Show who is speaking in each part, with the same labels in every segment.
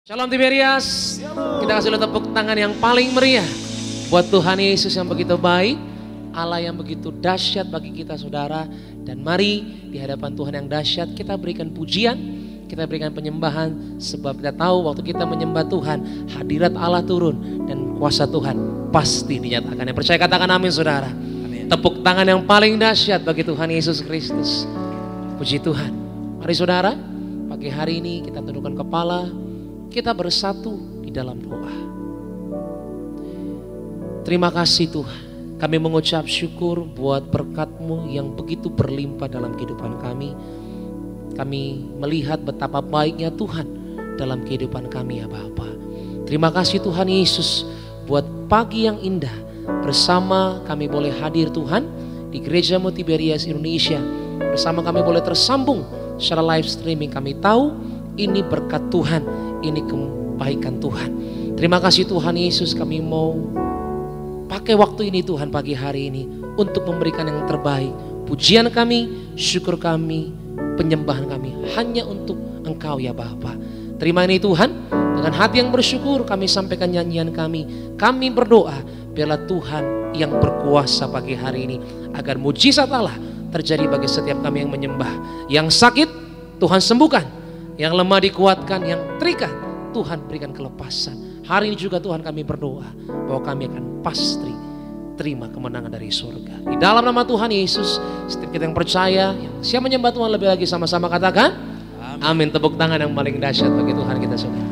Speaker 1: Shalom Tiberias, kita kasih tepuk tangan yang paling meriah buat Tuhan Yesus yang begitu baik, Allah yang begitu dahsyat bagi kita saudara. Dan mari di hadapan Tuhan yang dahsyat kita berikan pujian, kita berikan penyembahan. Sebab kita tahu waktu kita menyembah Tuhan, hadirat Allah turun dan kuasa Tuhan pasti dinyatakan. Yang percaya katakan amin saudara. Amin. Tepuk tangan yang paling dahsyat bagi Tuhan Yesus Kristus. Puji Tuhan. Mari saudara, pagi hari ini kita tundukkan kepala, kita bersatu di dalam doa. Terima kasih Tuhan, kami mengucap syukur buat berkat-Mu yang begitu berlimpah dalam kehidupan kami. Kami melihat betapa baiknya Tuhan dalam kehidupan kami ya Bapa. Terima kasih Tuhan Yesus buat pagi yang indah. Bersama kami boleh hadir Tuhan di Gereja-Mu Tiberias Indonesia. Bersama kami boleh tersambung secara live streaming. Kami tahu ini berkat Tuhan, ini kebaikan Tuhan. Terima kasih Tuhan Yesus, kami mau pakai waktu ini Tuhan pagi hari ini untuk memberikan yang terbaik. Pujian kami, syukur kami, penyembahan kami hanya untuk Engkau ya Bapa. Terima ini Tuhan, dengan hati yang bersyukur kami sampaikan nyanyian kami. Kami berdoa biarlah Tuhan yang berkuasa pagi hari ini, agar mujizat Allah terjadi bagi setiap kami yang menyembah. Yang sakit Tuhan sembuhkan, yang lemah dikuatkan, yang terikat Tuhan berikan kelepasan. Hari ini juga Tuhan kami berdoa bahwa kami akan pasti terima kemenangan dari surga. Di dalam nama Tuhan Yesus, setiap kita yang percaya, yang siap menyembah Tuhan lebih lagi sama-sama katakan amin. Tepuk tangan yang paling dahsyat bagi Tuhan kita saudara.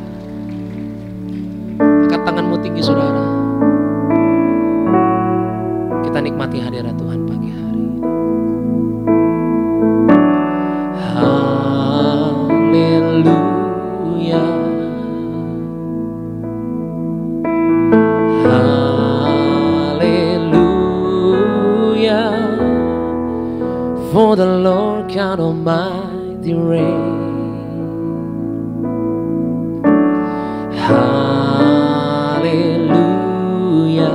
Speaker 1: Angkat tanganmu tinggi saudara. Kita nikmati hadirat Tuhan pagi hari ini. Haleluya, haleluya, for the Lord God Almighty reign. Haleluya,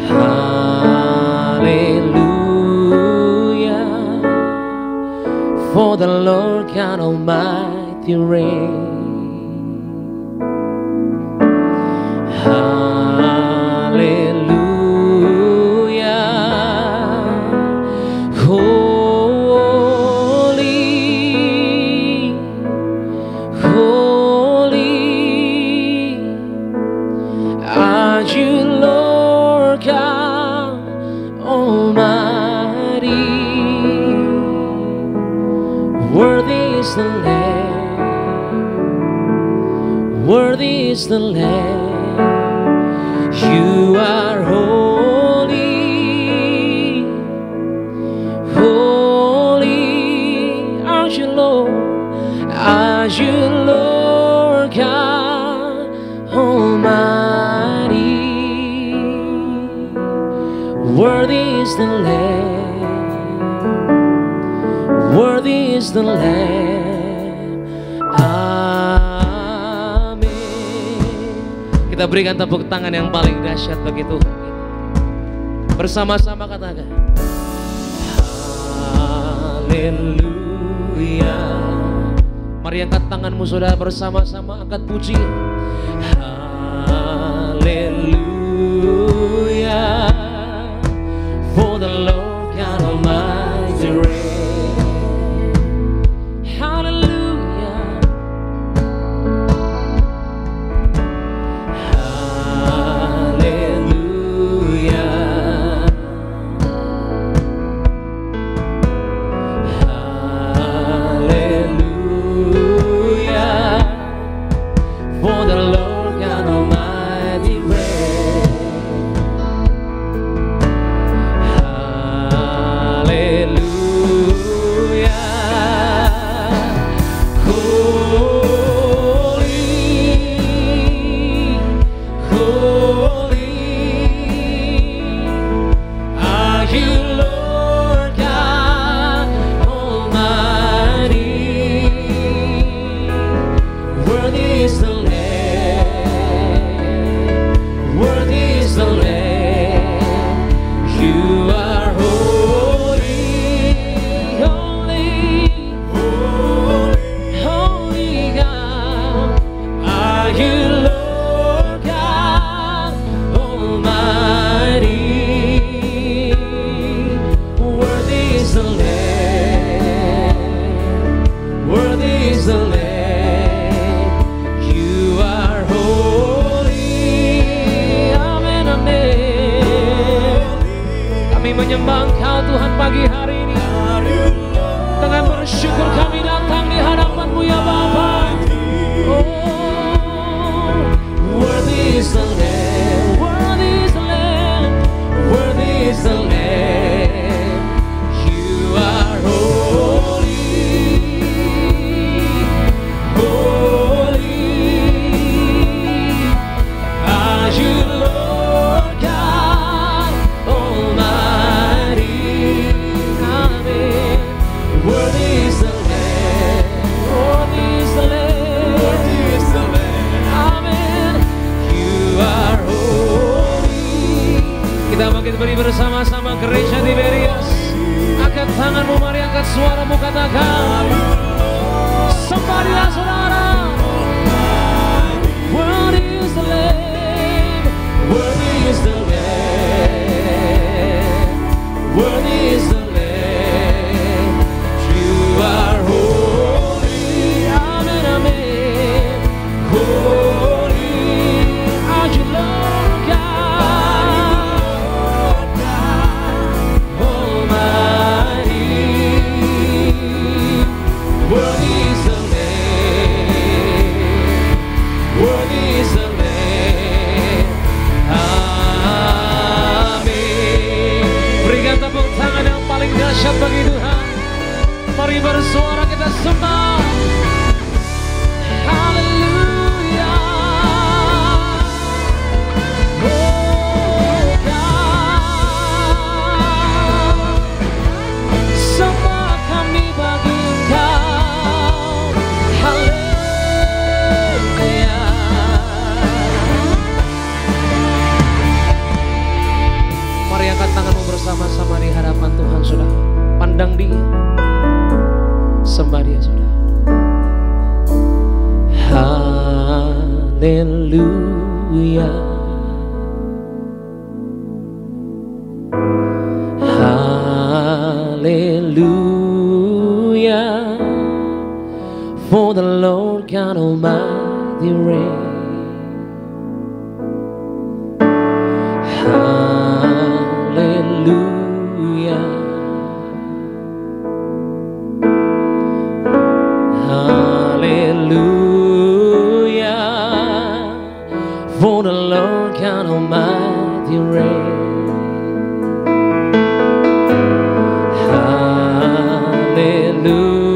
Speaker 1: haleluya, for the Lord God Almighty reign. Haleluya, holy, holy are you Lord God Almighty. Worthy is the Lamb, worthy is the Lamb. You are holy, holy are you Lord God Almighty. Worthy is the Lamb, worthy is the Lamb. Amin. Kita berikan tepuk tangan yang paling dahsyat bagi Tuhan kita. Bersama-sama katakan haleluya. Mari angkat tanganmu saudara, bersama-sama angkat puji. Haleluya, for the Lord God Almighty reign. Haleluya, haleluya, haleluya, for the Lord God Almighty reign. is the Lamb. You are holy. Amin, amin. Kami menyembah Engkau Tuhan pagi hari ini. Dengan bersyukur kami datang di hadapan-Mu ya Bapa. Oh, worthy is the Lamb, worthy is the Lamb, worthy is the Lamb. You are holy, holy. Are you Lord God Almighty? Amen. Worthy is the Lamb, worthy is the Lamb, worthy is the Lamb. Amen. You are holy. Kita makin beri bersama-sama gereja Tiberias. Angkat tanganmu, mari angkat suaramu, katakan. Sembahlah saudara. Worthy is the Lamb, worthy is the Lamb, worthy is the Lamb. You are holy, amen, amen. Holy are you, Lord God Almighty. Worthy is the Lamb, worthy is the Lamb. Amin. Berikan tepuk tangan yang paling dahsyat bagi Tuhan. Mari bersuara kita sembah. Haleluya. Oh God, sembah kami bagi Engkau. Haleluya. Mari angkat tanganmu bersama-sama di hadapan Tuhan, saudara. Pandang Dia, sembah Dia, saudara. Haleluya, haleluya, for the Lord God Almighty reigns. Hallelujah, hallelujah, for the Lord God Almighty reigns. Hallelujah,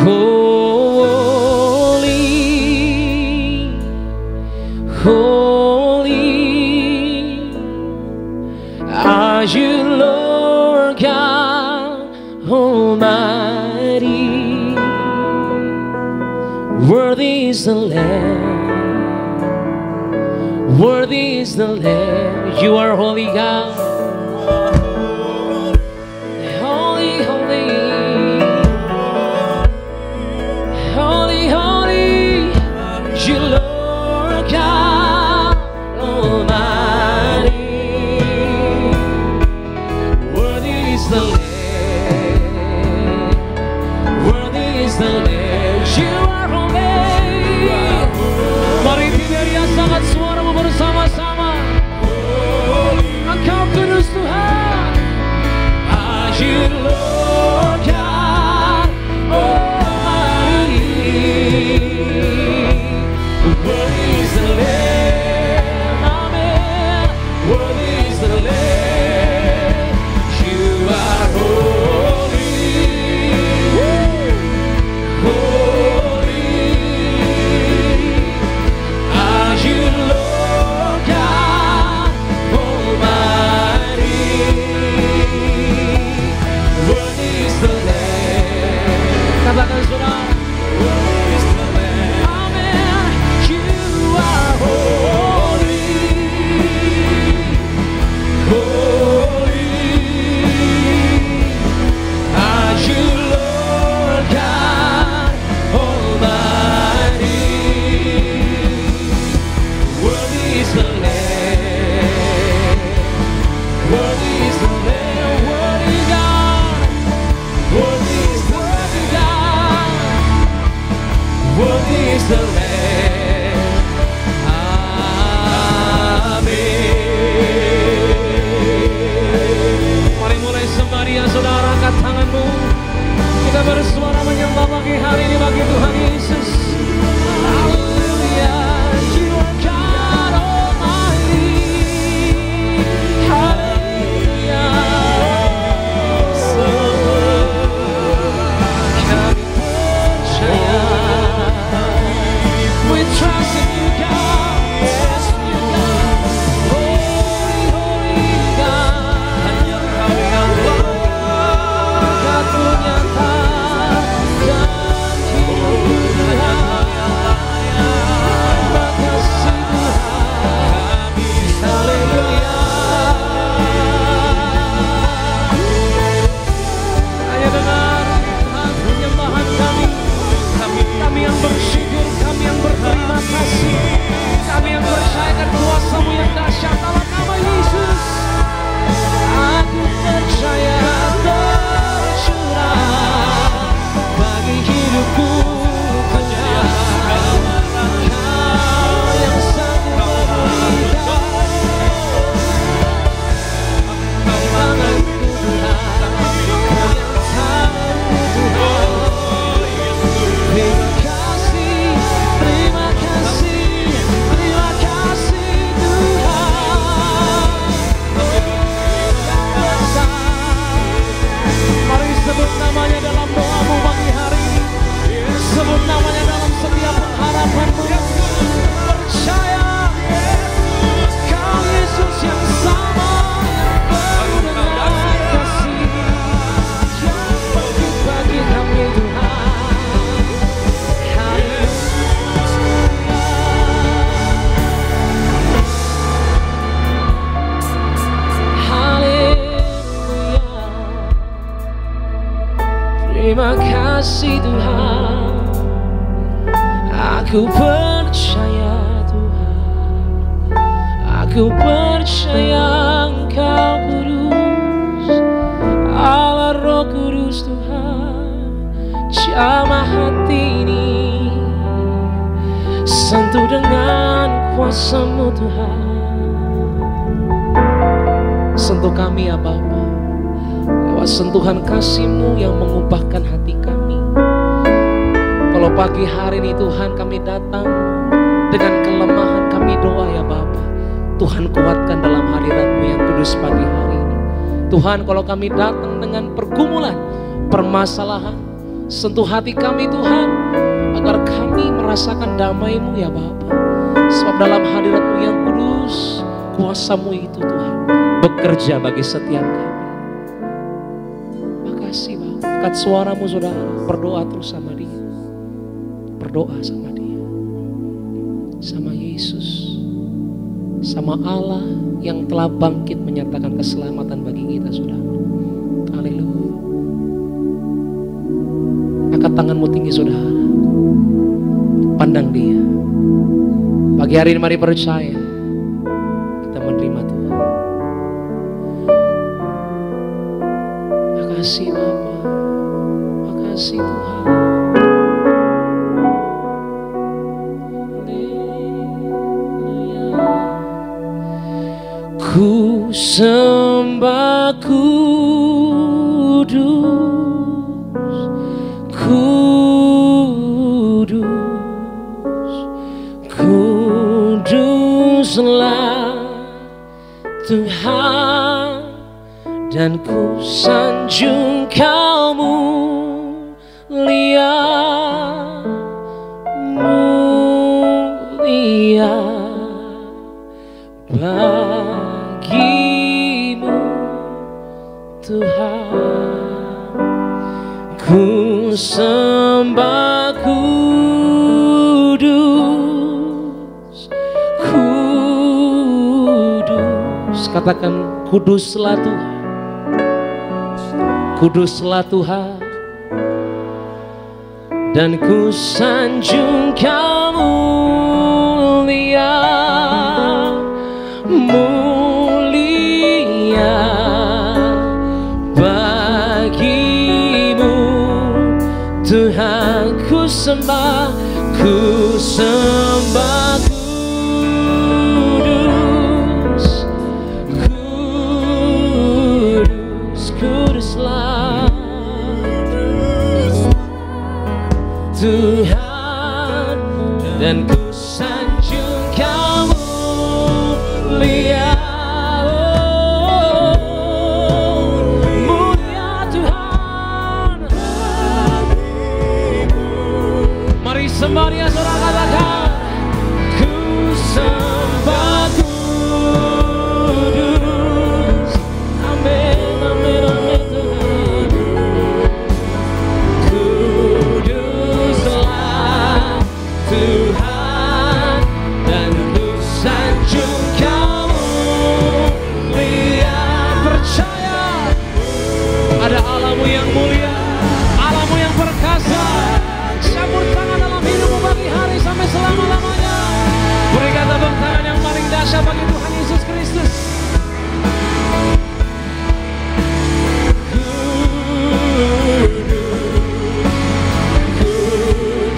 Speaker 1: holy, holy are you, Lord God Almighty. Worthy is the Lamb, worthy is the Lamb. You are holy, God. Holy, holy, holy, holy, you Lord God Almighty. Worthy is the Lamb, worthy is the Lamb. You are holy. Mari Tiberias, angkat suaramu bersama-sama. Engkau kudus Tuhan. Are you Lord God Almighty? Worthy is the Lamb, amen. Worthy is the Lamb. You are holy, holy. Are you Lord God Almighty? the Lamb. Amin. Mari mulai sembah Dia, saudara, angkat tanganmu. Kita bersuara menyembah pagi hari ini bagi Tuhan Yesus. Haleluya. You are God Almighty. Haleluya. Kami percaya. We trust in you, God. Trust in you, God. Holy, holy God. Hanya Kau yang berkat-Mu nyata. Kami yang bersyukur, kami yang berterima kasih, kami yang percayakan kuasa-Mu yang dahsyat dalam nama Yesus. Aku percaya tercurah bagi hidupku Tuhan. Kau yang sanggup memberikan tanganku Tuhan, Kau yang tanganku Tuhan. Terima kasih Tuhan. Mari sebut namanya dalam doamu pagi hari ini. Sebut namanya dalam setiap pengharapanmu. Percaya Kau Yesus yang sama, yang penuh dengan kasih, yang baik bagi kami Tuhan. Terima kasih Tuhan. Aku percaya Tuhan. Aku percaya Engkau kudus, Allah Roh Kudus Tuhan. Jamah hati ini, sentuh dengan kuasa-Mu Tuhan. Sentuh kami ya Bapa, lewat sentuhan kasih-Mu yang mengubahkan hati kami. Kalau pagi hari ini Tuhan kami datang dengan kelemahan, kami doa ya Bapa, Tuhan kuatkan dalam hadirat-Mu yang kudus pagi hari ini. Tuhan, kalau kami datang dengan pergumulan, permasalahan, sentuh hati kami Tuhan, agar kami merasakan damai-Mu ya Bapa. Sebab dalam hadirat-Mu yang kudus, kuasa-Mu itu Tuhan bekerja bagi setiap kami. Makasih Bapa. Angkat suaramu saudara, berdoa terus sama Dia. Berdoa sama Dia, sama Yesus, sama Allah yang telah bangkit menyatakan keselamatan bagi kita saudara. Haleluya. Angkat tanganmu tinggi saudara, pandang Dia. Pagi hari ini mari percaya, kita menerima Tuhan. Makasih Bapa, makasih Tuhan. Ku sembah kudus, kudus, kuduslah Tuhan, dan ku sanjung Kau mulia, mulia bagimu Tuhan. Ku sembah kudus, kudus. Katakan kuduslah Tuhan, kuduslah Tuhan, dan ku sanjung Kau mulia, mulia bagimu Tuhan. Ku sembah, ku sembah kudus, kudus, kuduslah Tuhan, dan ku sanjung Kau mulia. Sembah Dia, saudara, katakan ku sembah kudus. Amin, amin, amin Tuhan. Kuduslah Tuhan, dan ku sanjung Kau mulia. Percaya ada Allah-Mu yang mulia, Allah-Mu yang perkasa. Campur tangan dalam hidupmu bagi hari sampai selama-lamanya. Berikan tepuk tangan yang paling dahsyat bagi Tuhan Yesus Kristus.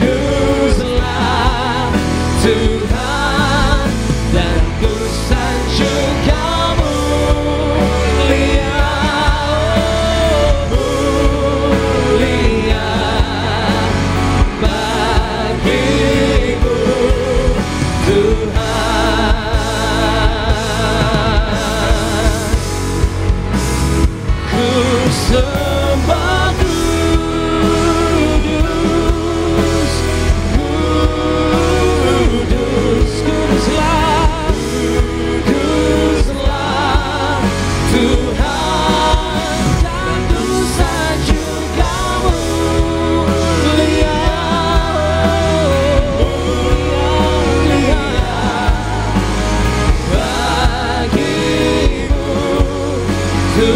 Speaker 1: Kuduslah Tuhan, dan ku sanjung Kau mulia. Sembah kudus, kudus, kuduslah, kuduslah Tuhan, dan ku sanjung Kau mulia, mulia bagimu Tuhan.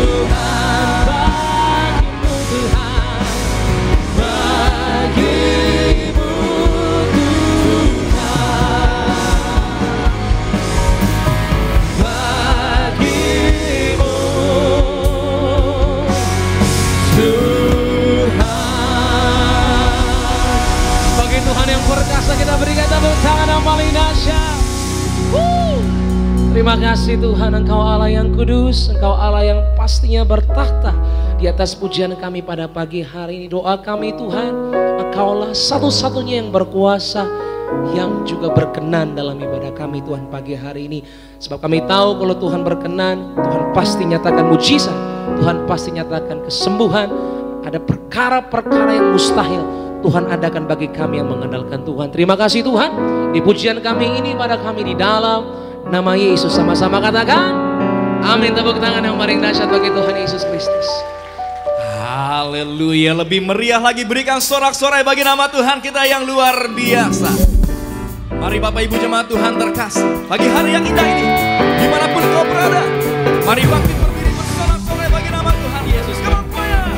Speaker 1: Kita berikan tepuk tangan yang paling dahsyat. Terima kasih Tuhan, Engkau Allah yang kudus, Engkau Allah yang pastinya bertakhta di atas pujian kami pada pagi hari ini. Doa kami Tuhan, Engkaulah satu-satunya yang berkuasa, yang juga berkenan dalam ibadah kami Tuhan pagi hari ini. Sebab kami tahu kalau Tuhan berkenan, Tuhan pasti nyatakan mujizat, Tuhan pasti nyatakan kesembuhan. Ada perkara-perkara yang mustahil Tuhan adakan bagi kami yang mengandalkan Tuhan. Terima kasih Tuhan, di pujian kami ini pada kami di dalam nama Yesus. Sama-sama katakan amin. Tepuk tangan yang paling dahsyat bagi Tuhan Yesus Kristus.
Speaker 2: Haleluya. Lebih meriah lagi, berikan sorak-sorai bagi nama Tuhan kita yang luar biasa. Mari Bapak Ibu jemaat Tuhan terkasih, pagi hari yang indah ini, dimanapun kau berada, mari bangkit berdiri bersorak-sorai bagi nama Tuhan Yesus. Come on choir.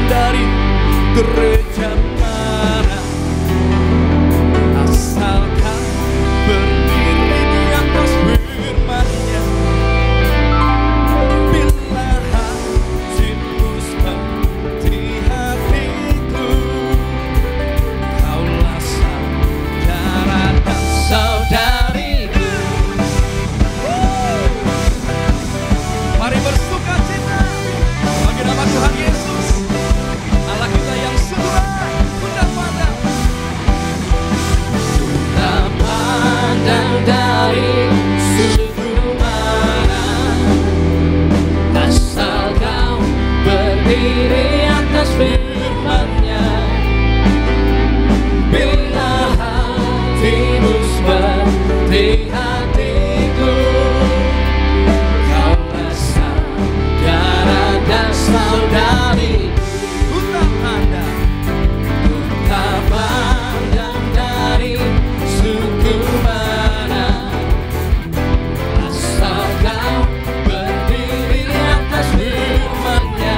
Speaker 2: Dari gereja mana, asalkan berdiri di atas firman-Nya. Bila hatimu seperti hatiku, kaulah saudara dan saudariku. Mari bersuka cita bagi nama Tuhan Yesus. Dari suku mana, asal kau berdiri atas firman-Nya. Bila hatimu seperti hatiku, kaulah saudara dan saudari. Ku tak pandang dari suku mana, asal kau berdiri atas firman-Nya.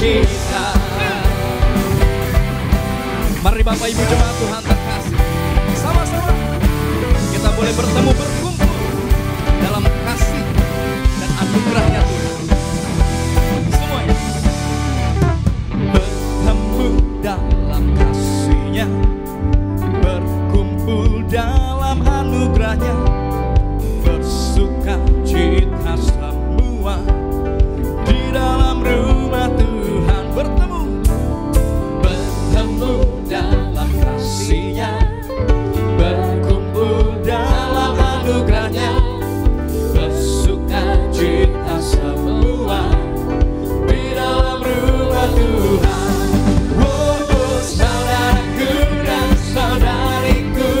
Speaker 2: sukacita. Mari Bapak Ibu jemaat Tuhan terkasih, sama-sama kita boleh bertemu berkumpul dalam kasih dan anugerahnya Tuhan. Semuanya bertemu dalam kasih-Nya, berkumpul dalam anugerahnya, bersukacita semua di dalam rumah Tuhan. Bertemu dalam kasih-Nya, berkumpul dalam anugerahnya, bersukacita semua di dalam rumah Tuhan. Oh, saudaraku dan saudariku,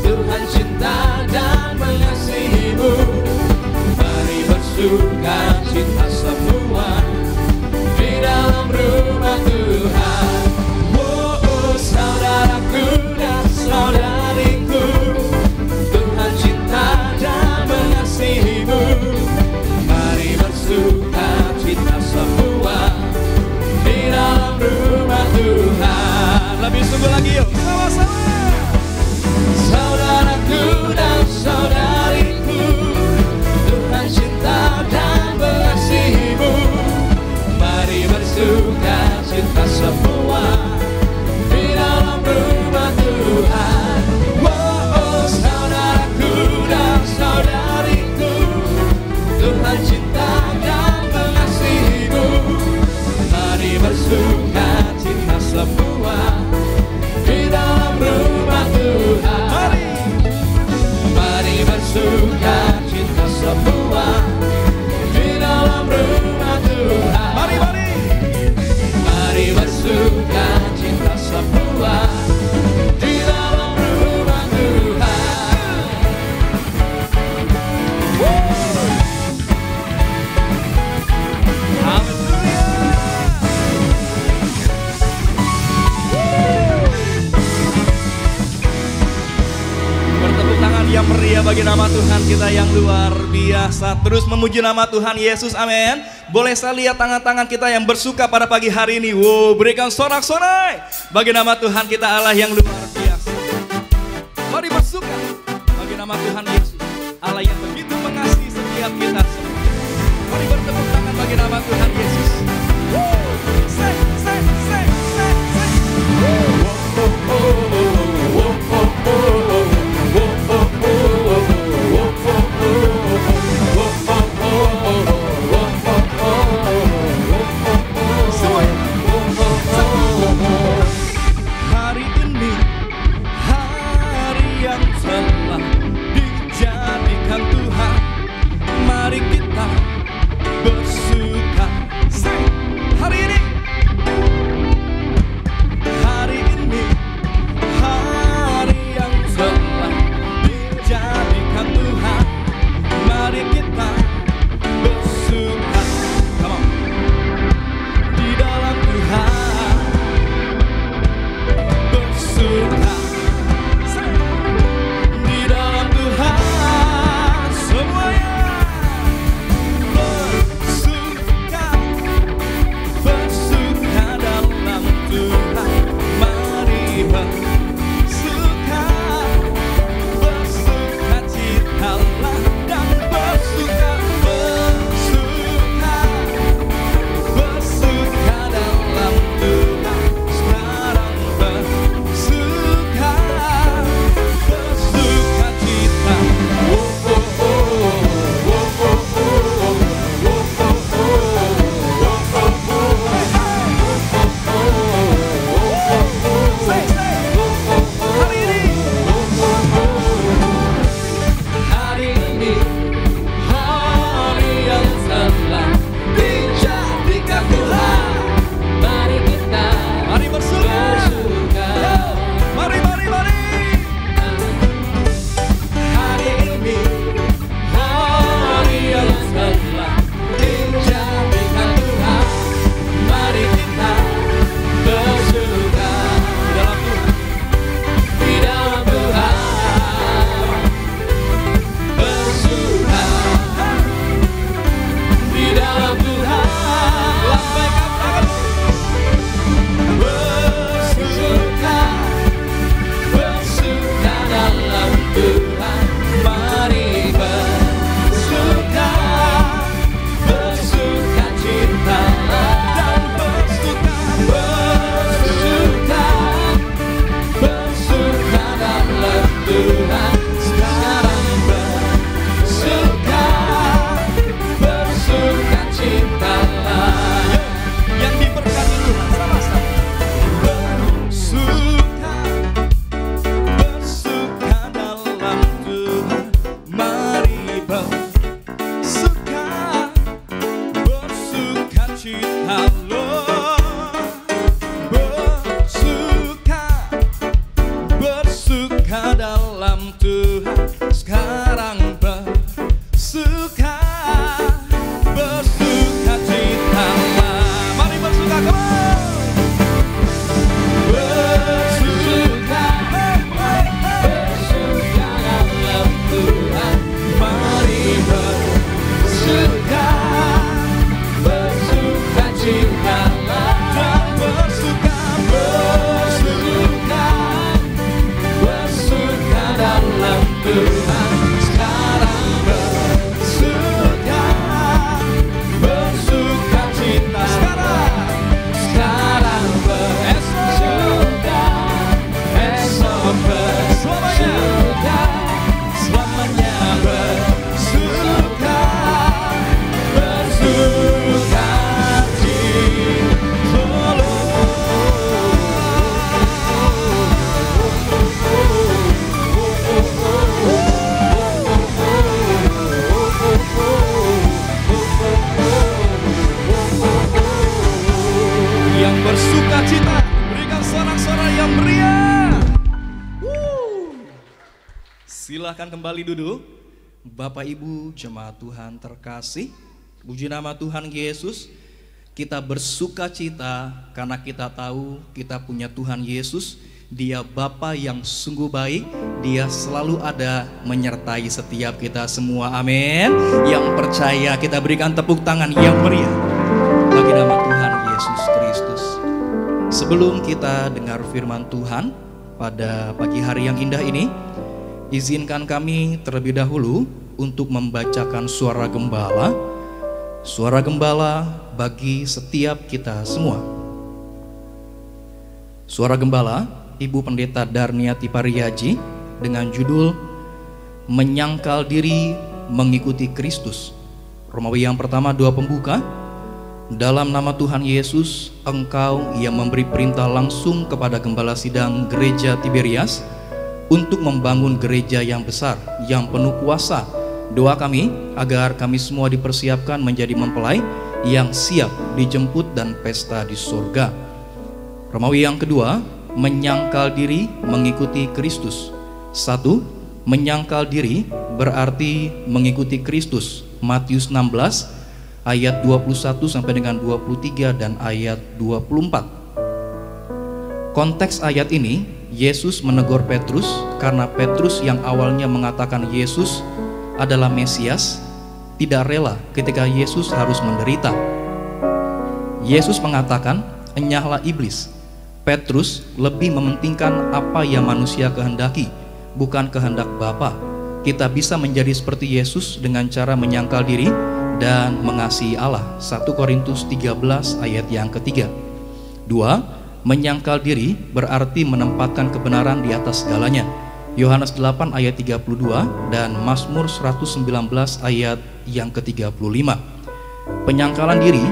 Speaker 2: Tuhan cinta dan mengasihimu. Mari bersukacita semua di dalam rumah Tuhan. Oh, saudaraku dan saudariku, Tuhan cinta dan mengasihimu. Mari bersukacita semua di dalam rumah Tuhan. Lebih sungguh lagi yuk, sama-sama. Saudaraku dan saudariku, Tuhan cinta dan mengasihimu. Mari bersukacita semua di dalam rumah Tuhan. Oh, saudaraku dan saudariku, Tuhan cinta dan mengasihimu. Mari bersukacita semua di dalam rumah Tuhan. Mari bersukacita semua di dalam rumah Tuhan. Mari bersukacita semua di dalam rumah Tuhan. Haleluya. Bertepuk tangan yang meriah bagi nama Tuhan kita yang luar biasa. Terus memuji nama Tuhan Yesus, amin. Boleh saya lihat tangan-tangan kita yang bersuka pada pagi hari ini. Wow, berikan sorak-sorai bagi nama Tuhan kita Allah yang luar biasa. Mari bersuka bagi nama Tuhan Yesus, Allah yang begitu mengasihi setiap kita semua. Mari bertepuk tangan bagi nama Tuhan Yesus. Say. Hari ini hari yang telah dijadikan Tuhan. Mari sukacita bersuka dalam Tuhan. Sekarang bersuka cita. Mari bersuka, come on. Bersuka dalam Tuhan. Mari bersuka cita. Dan bersuka dalam Tuhan. Sekarang bersuka cita. Sekarang bersuka, esok bersuka, selamanya bersuka yang bersuka cita, berikan sorak-sorai yang meriah. Silahkan kembali duduk. Bapak Ibu jemaat Tuhan terkasih, puji nama Tuhan Yesus. Kita bersuka cita karena kita tahu kita punya Tuhan Yesus. Dia Bapa yang sungguh baik. Dia selalu ada menyertai setiap kita semua, amin. Yang percaya kita berikan tepuk tangan yang meriah bagi nama Tuhan Yesus Kristus. Sebelum kita dengar firman Tuhan pada pagi hari yang indah ini, izinkan kami terlebih dahulu untuk membacakan suara gembala. Suara gembala bagi setiap kita semua. Suara gembala Ibu Pendeta Darniati Pariyaji dengan judul Menyangkal Diri Mengikuti Kristus. Romawi yang pertama 2 pembuka. Dalam nama Tuhan Yesus, Engkau yang memberi perintah langsung kepada Gembala Sidang Gereja Tiberias untuk membangun gereja yang besar, yang penuh kuasa. Doa kami agar kami semua dipersiapkan menjadi mempelai yang siap dijemput dan pesta di surga. Romawi yang kedua, menyangkal diri mengikuti Kristus. 1. Menyangkal diri berarti mengikuti Kristus. Matius 16 ayat 21 sampai dengan 23 dan ayat 24. Konteks ayat ini, Yesus menegur Petrus karena Petrus yang awalnya mengatakan Yesus adalah Mesias, tidak rela ketika Yesus harus menderita. Yesus mengatakan, enyahlah iblis. Petrus lebih mementingkan apa yang manusia kehendaki, bukan kehendak Bapa. Kita bisa menjadi seperti Yesus dengan cara menyangkal diri dan mengasihi Allah. 1 Korintus 13 ayat yang ketiga. 2. Menyangkal diri berarti menempatkan kebenaran di atas segalanya. Yohanes 8 ayat 32 dan Mazmur 119 ayat yang ke-35. Penyangkalan diri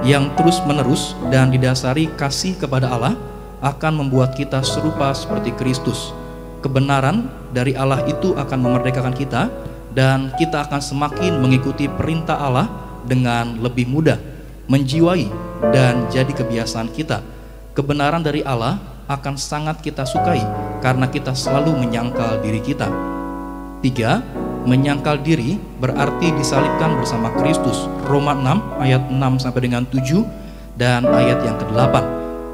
Speaker 2: yang terus menerus dan didasari kasih kepada Allah akan membuat kita serupa seperti Kristus. Kebenaran dari Allah itu akan memerdekakan kita dan kita akan semakin mengikuti perintah Allah dengan lebih mudah, menjiwai dan jadi kebiasaan kita. Kebenaran dari Allah akan sangat kita sukai karena kita selalu menyangkal diri kita. 3. Menyangkal diri berarti disalibkan bersama Kristus. Roma 6 ayat 6 sampai dengan 7 dan ayat yang ke-8.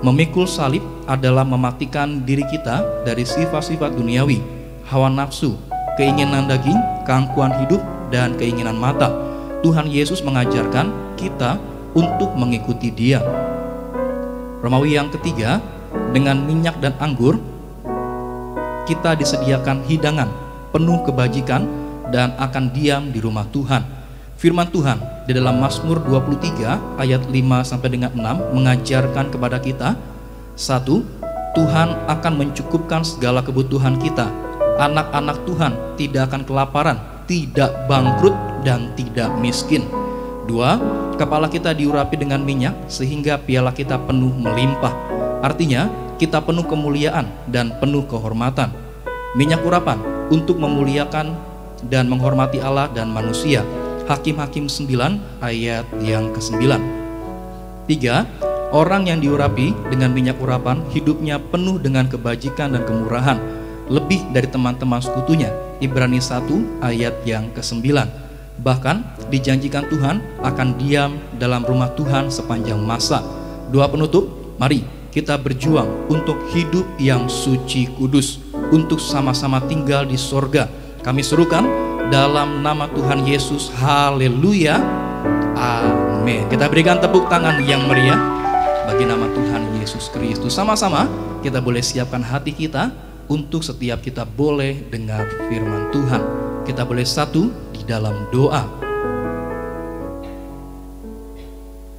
Speaker 2: Memikul salib adalah mematikan diri kita dari sifat-sifat duniawi, hawa nafsu, keinginan daging, keangkuhan hidup, dan keinginan mata. Tuhan Yesus mengajarkan kita untuk mengikuti Dia. Romawi yang ketiga, dengan minyak dan anggur kita disediakan hidangan penuh kebajikan dan akan diam di rumah Tuhan. Firman Tuhan di dalam Mazmur 23 ayat 5 sampai dengan 6 mengajarkan kepada kita, 1. Tuhan akan mencukupkan segala kebutuhan kita. Anak-anak Tuhan tidak akan kelaparan, tidak bangkrut, dan tidak miskin. 2. Kepala kita diurapi dengan minyak sehingga piala kita penuh melimpah. Artinya kita penuh kemuliaan dan penuh kehormatan. Minyak urapan untuk memuliakan dan menghormati Allah dan manusia. Hakim-Hakim 9 ayat yang ke-9. 3. Orang yang diurapi dengan minyak urapan, hidupnya penuh dengan kebajikan dan kemurahan, lebih dari teman-teman sekutunya. Ibrani 1 ayat yang ke-9. Bahkan dijanjikan Tuhan akan diam dalam rumah Tuhan sepanjang masa. Doa penutup, mari kita berjuang untuk hidup yang suci kudus, untuk sama-sama tinggal di sorga. Kami serukan dalam nama Tuhan Yesus, haleluya, amin. Kita berikan tepuk tangan yang meriah bagi nama Tuhan Yesus Kristus. Sama-sama kita boleh siapkan hati kita untuk setiap kita boleh dengar firman Tuhan. Kita boleh satu di dalam doa.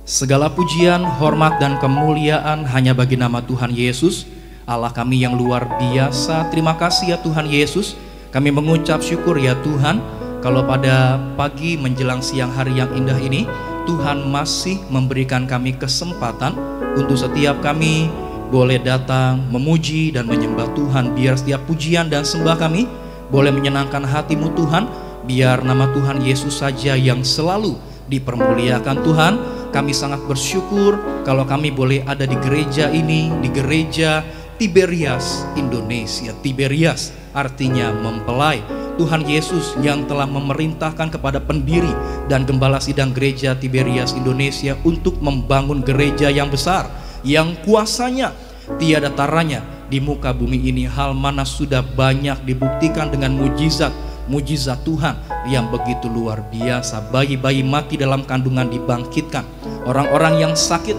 Speaker 2: Segala pujian, hormat, dan kemuliaan hanya bagi nama Tuhan Yesus, Allah kami yang luar biasa. Terima kasih ya Tuhan Yesus. Kami mengucap syukur ya Tuhan, kalau pada pagi menjelang siang hari yang indah ini, Tuhan masih memberikan kami kesempatan untuk setiap kami boleh datang memuji dan menyembah Tuhan. Biar setiap pujian dan sembah kami boleh menyenangkan hati-Mu Tuhan. Biar nama Tuhan Yesus saja yang selalu dipermuliakan Tuhan. Kami sangat bersyukur kalau kami boleh ada di gereja ini, di gereja Tiberias Indonesia. Tiberias artinya mempelai. Tuhan Yesus yang telah memerintahkan kepada pendiri dan gembala sidang gereja Tiberias Indonesia untuk membangun gereja yang besar, yang kuasanya tiada taranya di muka bumi ini. Hal mana sudah banyak dibuktikan dengan mujizat Tuhan yang begitu luar biasa. Bayi-bayi mati dalam kandungan dibangkitkan, orang-orang yang sakit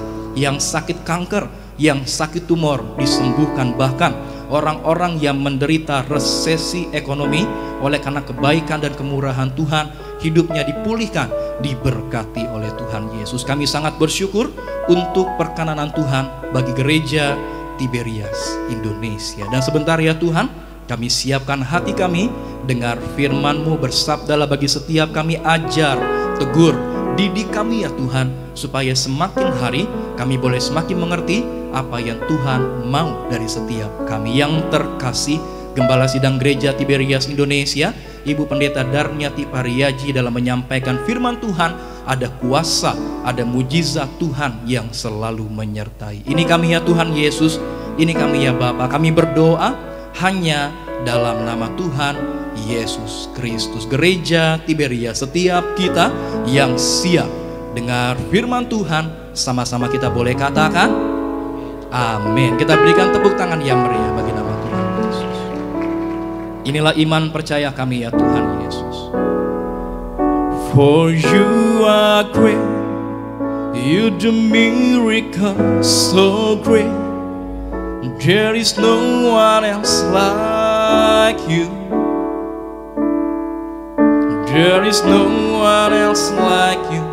Speaker 2: kanker, yang sakit tumor disembuhkan, bahkan orang-orang yang menderita resesi ekonomi oleh karena kebaikan dan kemurahan Tuhan, hidupnya dipulihkan, diberkati oleh Tuhan Yesus. Kami sangat bersyukur untuk perkenanan Tuhan bagi gereja Tiberias Indonesia. Dan sebentar ya Tuhan, kami siapkan hati kami, dengar firman-Mu, bersabdalah bagi setiap kami, ajar, tegur, didik kami ya Tuhan, supaya semakin hari kami boleh semakin mengerti apa yang Tuhan mau dari setiap kami. Yang terkasih Gembala Sidang Gereja Tiberias Indonesia, Ibu Pendeta Darniati Pariaji, dalam menyampaikan firman Tuhan, ada kuasa, ada mujizat Tuhan yang selalu menyertai. Ini kami ya Tuhan Yesus, ini kami ya Bapa. Kami berdoa hanya dalam nama Tuhan Yesus Kristus. Gereja Tiberias, setiap kita yang siap dengar firman Tuhan, sama-sama kita boleh katakan amin. Kita berikan tepuk tangan yang meriah bagi nama Tuhan Yesus. Inilah iman percaya kami ya Tuhan Yesus. For you are great, you do miracles so great, there is no one else like you. There is no one else like you.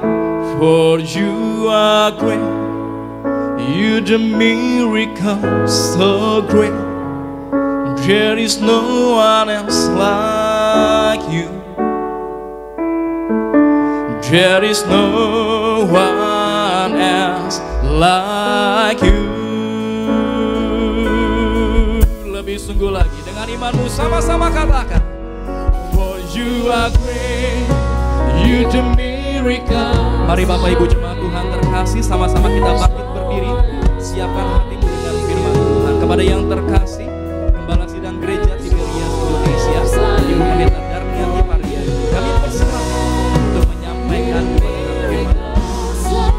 Speaker 2: For you are great, you do miracles so great, there is no one else like you. There is no one else like you. Lebih sungguh lagi dengan imanmu, sama-sama katakan, for you are great, you do miracles. Mari Bapak Ibu jemaat Tuhan terkasih, sama-sama kita bangkit berdiri, siapkan hatimu dengan firman Tuhan. Kepada yang terkasih, Gembala Sidang Gereja Tiberias Indonesia, Ibu Pendeta Darniati Pariaji, kami berserah untuk menyampaikan firman Tuhan.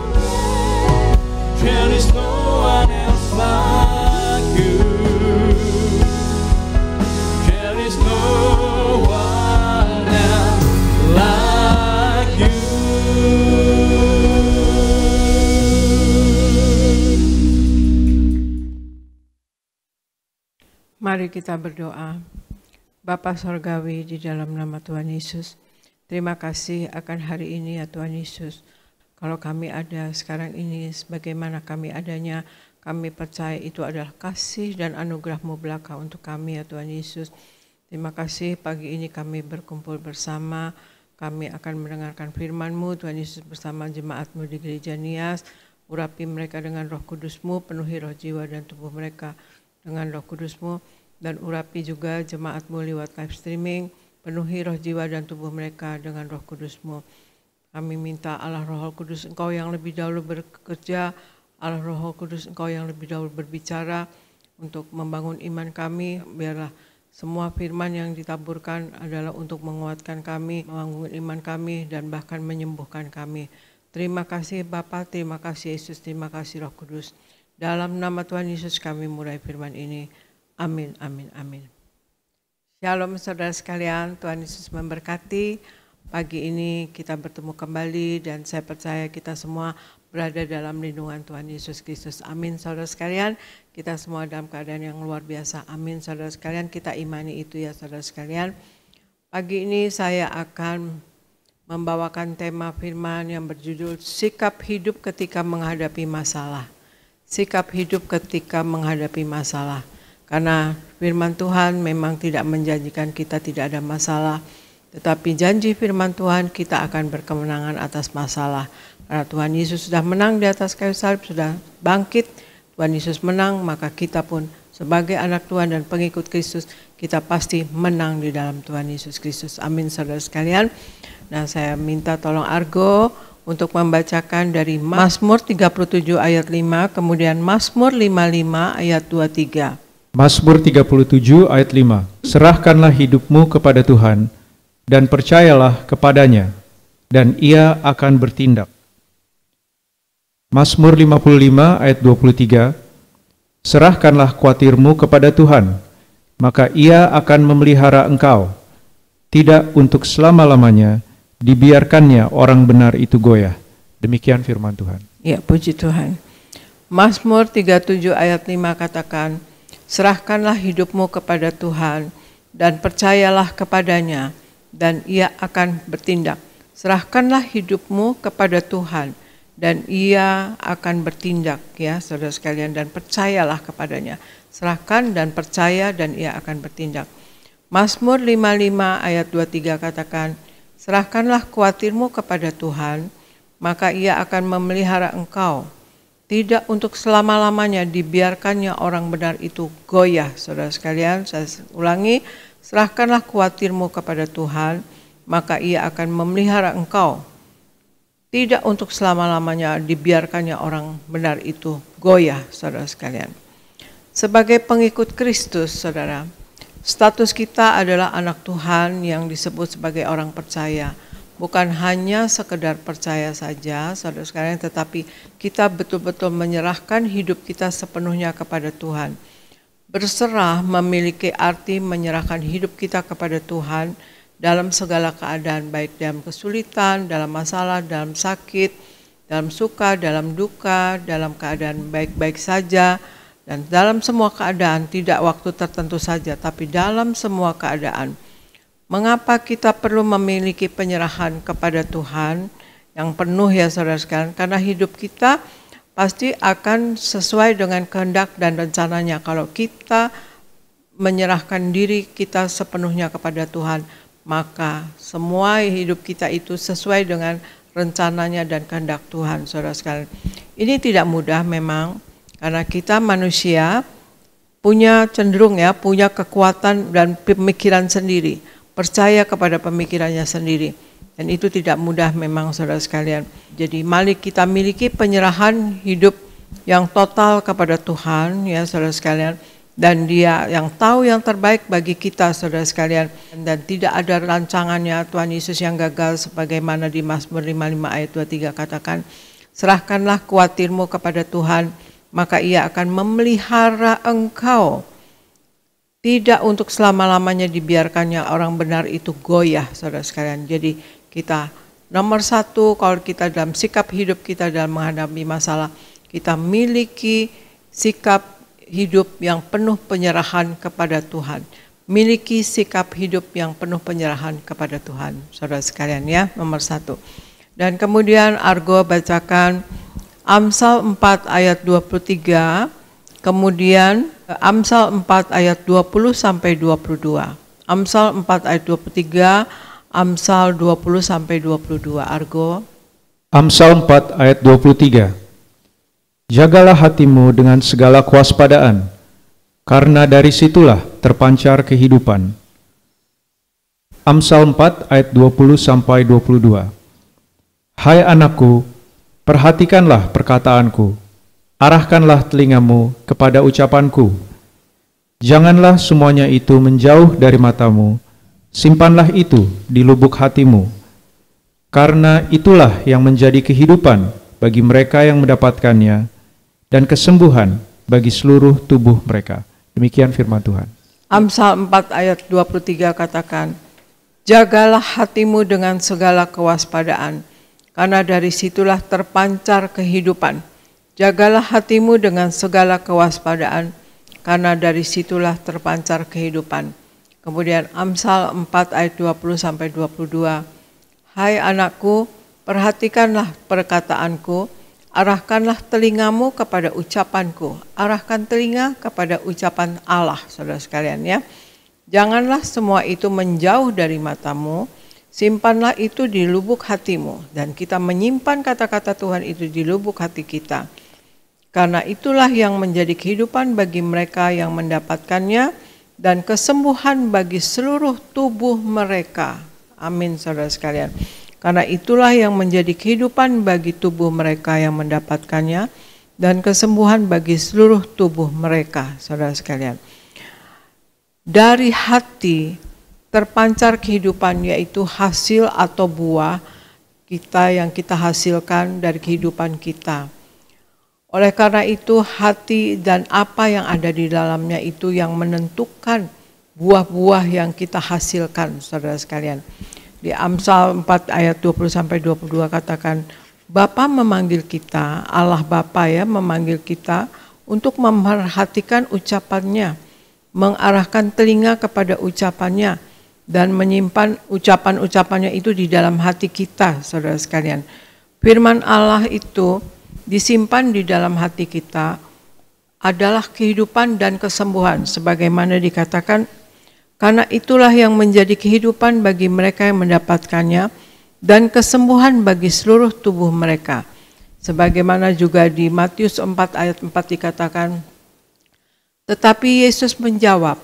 Speaker 2: There is no one else like you. There is no one else like you.
Speaker 3: Mari kita berdoa. Bapa Sorgawi, di dalam nama Tuhan Yesus, terima kasih akan hari ini ya Tuhan Yesus. Kalau kami ada sekarang ini, sebagaimana kami adanya, kami percaya itu adalah kasih dan anugerah-Mu belaka untuk kami ya Tuhan Yesus. Terima kasih pagi ini kami berkumpul bersama, kami akan mendengarkan firman-Mu Tuhan Yesus bersama jemaat-Mu di Gereja Nias. Urapi mereka dengan Roh Kudus-Mu, penuhi roh jiwa dan tubuh mereka dengan Roh Kudus-Mu, dan urapi juga jemaat-Mu lewat live streaming, penuhi roh jiwa dan tubuh mereka dengan Roh Kudus-Mu. Kami minta Allah Roh Kudus Engkau yang lebih dahulu bekerja, Allah Roh Kudus Engkau yang lebih dahulu berbicara untuk membangun iman kami. Biarlah semua firman yang ditaburkan adalah untuk menguatkan kami, membangun iman kami, dan bahkan menyembuhkan kami. Terima kasih Bapa, terima kasih Yesus, terima kasih Roh Kudus. Dalam nama Tuhan Yesus kami mulai firman ini. Amin, amin, amin. Shalom saudara sekalian, Tuhan Yesus memberkati. Pagi ini kita bertemu kembali dan saya percaya kita semua berada dalam lindungan Tuhan Yesus Kristus. Amin saudara sekalian, kita semua dalam keadaan yang luar biasa. Amin saudara sekalian, kita imani itu ya saudara sekalian. Pagi ini saya akan membawakan tema firman yang berjudul sikap hidup ketika menghadapi masalah. Sikap hidup ketika menghadapi masalah. Karena firman Tuhan memang tidak menjanjikan kita tidak ada masalah. Tetapi janji firman Tuhan kita akan berkemenangan atas masalah. Karena Tuhan Yesus sudah menang di atas kayu salib, sudah bangkit. Tuhan Yesus menang, maka kita pun sebagai anak Tuhan dan pengikut Kristus, kita pasti menang di dalam Tuhan Yesus Kristus. Amin saudara sekalian. Nah, saya minta tolong Argo untuk membacakan dari Mazmur 37 ayat 5, kemudian Mazmur 55 ayat 23.
Speaker 4: Mazmur 37 ayat 5. Serahkanlah hidupmu kepada Tuhan, dan percayalah kepadanya, dan ia akan bertindak. Mazmur 55 ayat 23, serahkanlah khawatirmu kepada Tuhan, maka ia akan memelihara engkau. Tidak untuk selama-lamanya dibiarkannya orang benar itu goyah. Demikian firman Tuhan.
Speaker 3: Ya, puji Tuhan. Mazmur 37 ayat 5 katakan, serahkanlah hidupmu kepada Tuhan, dan percayalah kepadanya, dan ia akan bertindak. Serahkanlah hidupmu kepada Tuhan, dan ia akan bertindak, ya saudara sekalian, dan percayalah kepadanya. Serahkan dan percaya, dan ia akan bertindak. Mazmur 55 ayat 23 katakan, serahkanlah khawatirmu kepada Tuhan, maka ia akan memelihara engkau. Tidak untuk selama-lamanya dibiarkannya orang benar itu goyah. Saudara sekalian, saya ulangi, serahkanlah khawatirmu kepada Tuhan, maka ia akan memelihara engkau. Tidak untuk selama-lamanya dibiarkannya orang benar itu goyah, saudara sekalian. Sebagai pengikut Kristus, saudara, status kita adalah anak Tuhan yang disebut sebagai orang percaya. Bukan hanya sekedar percaya saja, saudara sekalian, tetapi kita betul-betul menyerahkan hidup kita sepenuhnya kepada Tuhan. Berserah memiliki arti menyerahkan hidup kita kepada Tuhan dalam segala keadaan, baik dalam kesulitan, dalam masalah, dalam sakit, dalam suka, dalam duka, dalam keadaan baik-baik saja, dan dalam semua keadaan, tidak waktu tertentu saja, tapi dalam semua keadaan. Mengapa kita perlu memiliki penyerahan kepada Tuhan yang penuh ya saudara sekalian? Karena hidup kita pasti akan sesuai dengan kehendak dan rencananya. Kalau kita menyerahkan diri kita sepenuhnya kepada Tuhan, maka semua hidup kita itu sesuai dengan rencananya dan kehendak Tuhan, saudara sekalian. Ini tidak mudah memang, karena kita manusia punya cenderung ya, punya kekuatan dan pemikiran sendiri, percaya kepada pemikirannya sendiri. Dan itu tidak mudah memang saudara sekalian. Jadi mari kita miliki penyerahan hidup yang total kepada Tuhan ya saudara sekalian. Dan Dia yang tahu yang terbaik bagi kita saudara sekalian. Dan tidak ada rancangannya Tuhan Yesus yang gagal, sebagaimana di Mazmur 55 ayat 23 katakan, serahkanlah khawatirmu kepada Tuhan, maka Ia akan memelihara engkau. Tidak untuk selama-lamanya dibiarkannya orang benar itu goyah saudara sekalian. Jadi kita nomor satu, kalau kita dalam sikap hidup kita dalam menghadapi masalah, kita miliki sikap hidup yang penuh penyerahan kepada Tuhan. Miliki sikap hidup yang penuh penyerahan kepada Tuhan, saudara sekalian ya, nomor satu. Dan kemudian Argo bacakan Amsal 4 ayat 23, kemudian Amsal 4 ayat 20 sampai 22. Amsal 4 ayat 23, Amsal 20 sampai 22. Argo.
Speaker 4: Amsal 4 ayat 23. Jagalah hatimu dengan segala kewaspadaan, karena dari situlah terpancar kehidupan. Amsal 4 ayat 20 sampai 22. Hai anakku, perhatikanlah perkataanku, arahkanlah telingamu kepada ucapanku. Janganlah semuanya itu menjauh dari matamu, simpanlah itu di lubuk hatimu, karena itulah yang menjadi kehidupan bagi mereka yang mendapatkannya, dan kesembuhan bagi seluruh tubuh mereka. Demikian firman Tuhan.
Speaker 3: Amsal 4 ayat 23 katakan, jagalah hatimu dengan segala kewaspadaan, karena dari situlah terpancar kehidupan. Jagalah hatimu dengan segala kewaspadaan, karena dari situlah terpancar kehidupan. Kemudian Amsal 4 ayat 20-22, hai anakku, perhatikanlah perkataanku, arahkanlah telingamu kepada ucapanku. Arahkan telinga kepada ucapan Allah, saudara sekalian ya. Janganlah semua itu menjauh dari matamu, simpanlah itu di lubuk hatimu. Dan kita menyimpan kata-kata Tuhan itu di lubuk hati kita. Karena itulah yang menjadi kehidupan bagi mereka yang mendapatkannya, dan kesembuhan bagi seluruh tubuh mereka. Amin, saudara sekalian. Karena itulah yang menjadi kehidupan bagi tubuh mereka yang mendapatkannya, dan kesembuhan bagi seluruh tubuh mereka, saudara sekalian. Dari hati terpancar kehidupan, yaitu hasil atau buah kita yang kita hasilkan dari kehidupan kita. Oleh karena itu, hati dan apa yang ada di dalamnya itu yang menentukan buah-buah yang kita hasilkan, saudara sekalian. Di Amsal 4 ayat 20-22 katakan, Bapa memanggil kita, Allah Bapa ya memanggil kita untuk memperhatikan ucapannya, mengarahkan telinga kepada ucapannya, dan menyimpan ucapan-ucapannya itu di dalam hati kita, saudara sekalian. Firman Allah itu disimpan di dalam hati kita adalah kehidupan dan kesembuhan, sebagaimana dikatakan, karena itulah yang menjadi kehidupan bagi mereka yang mendapatkannya, dan kesembuhan bagi seluruh tubuh mereka. Sebagaimana juga di Matius 4 ayat 4 dikatakan, tetapi Yesus menjawab,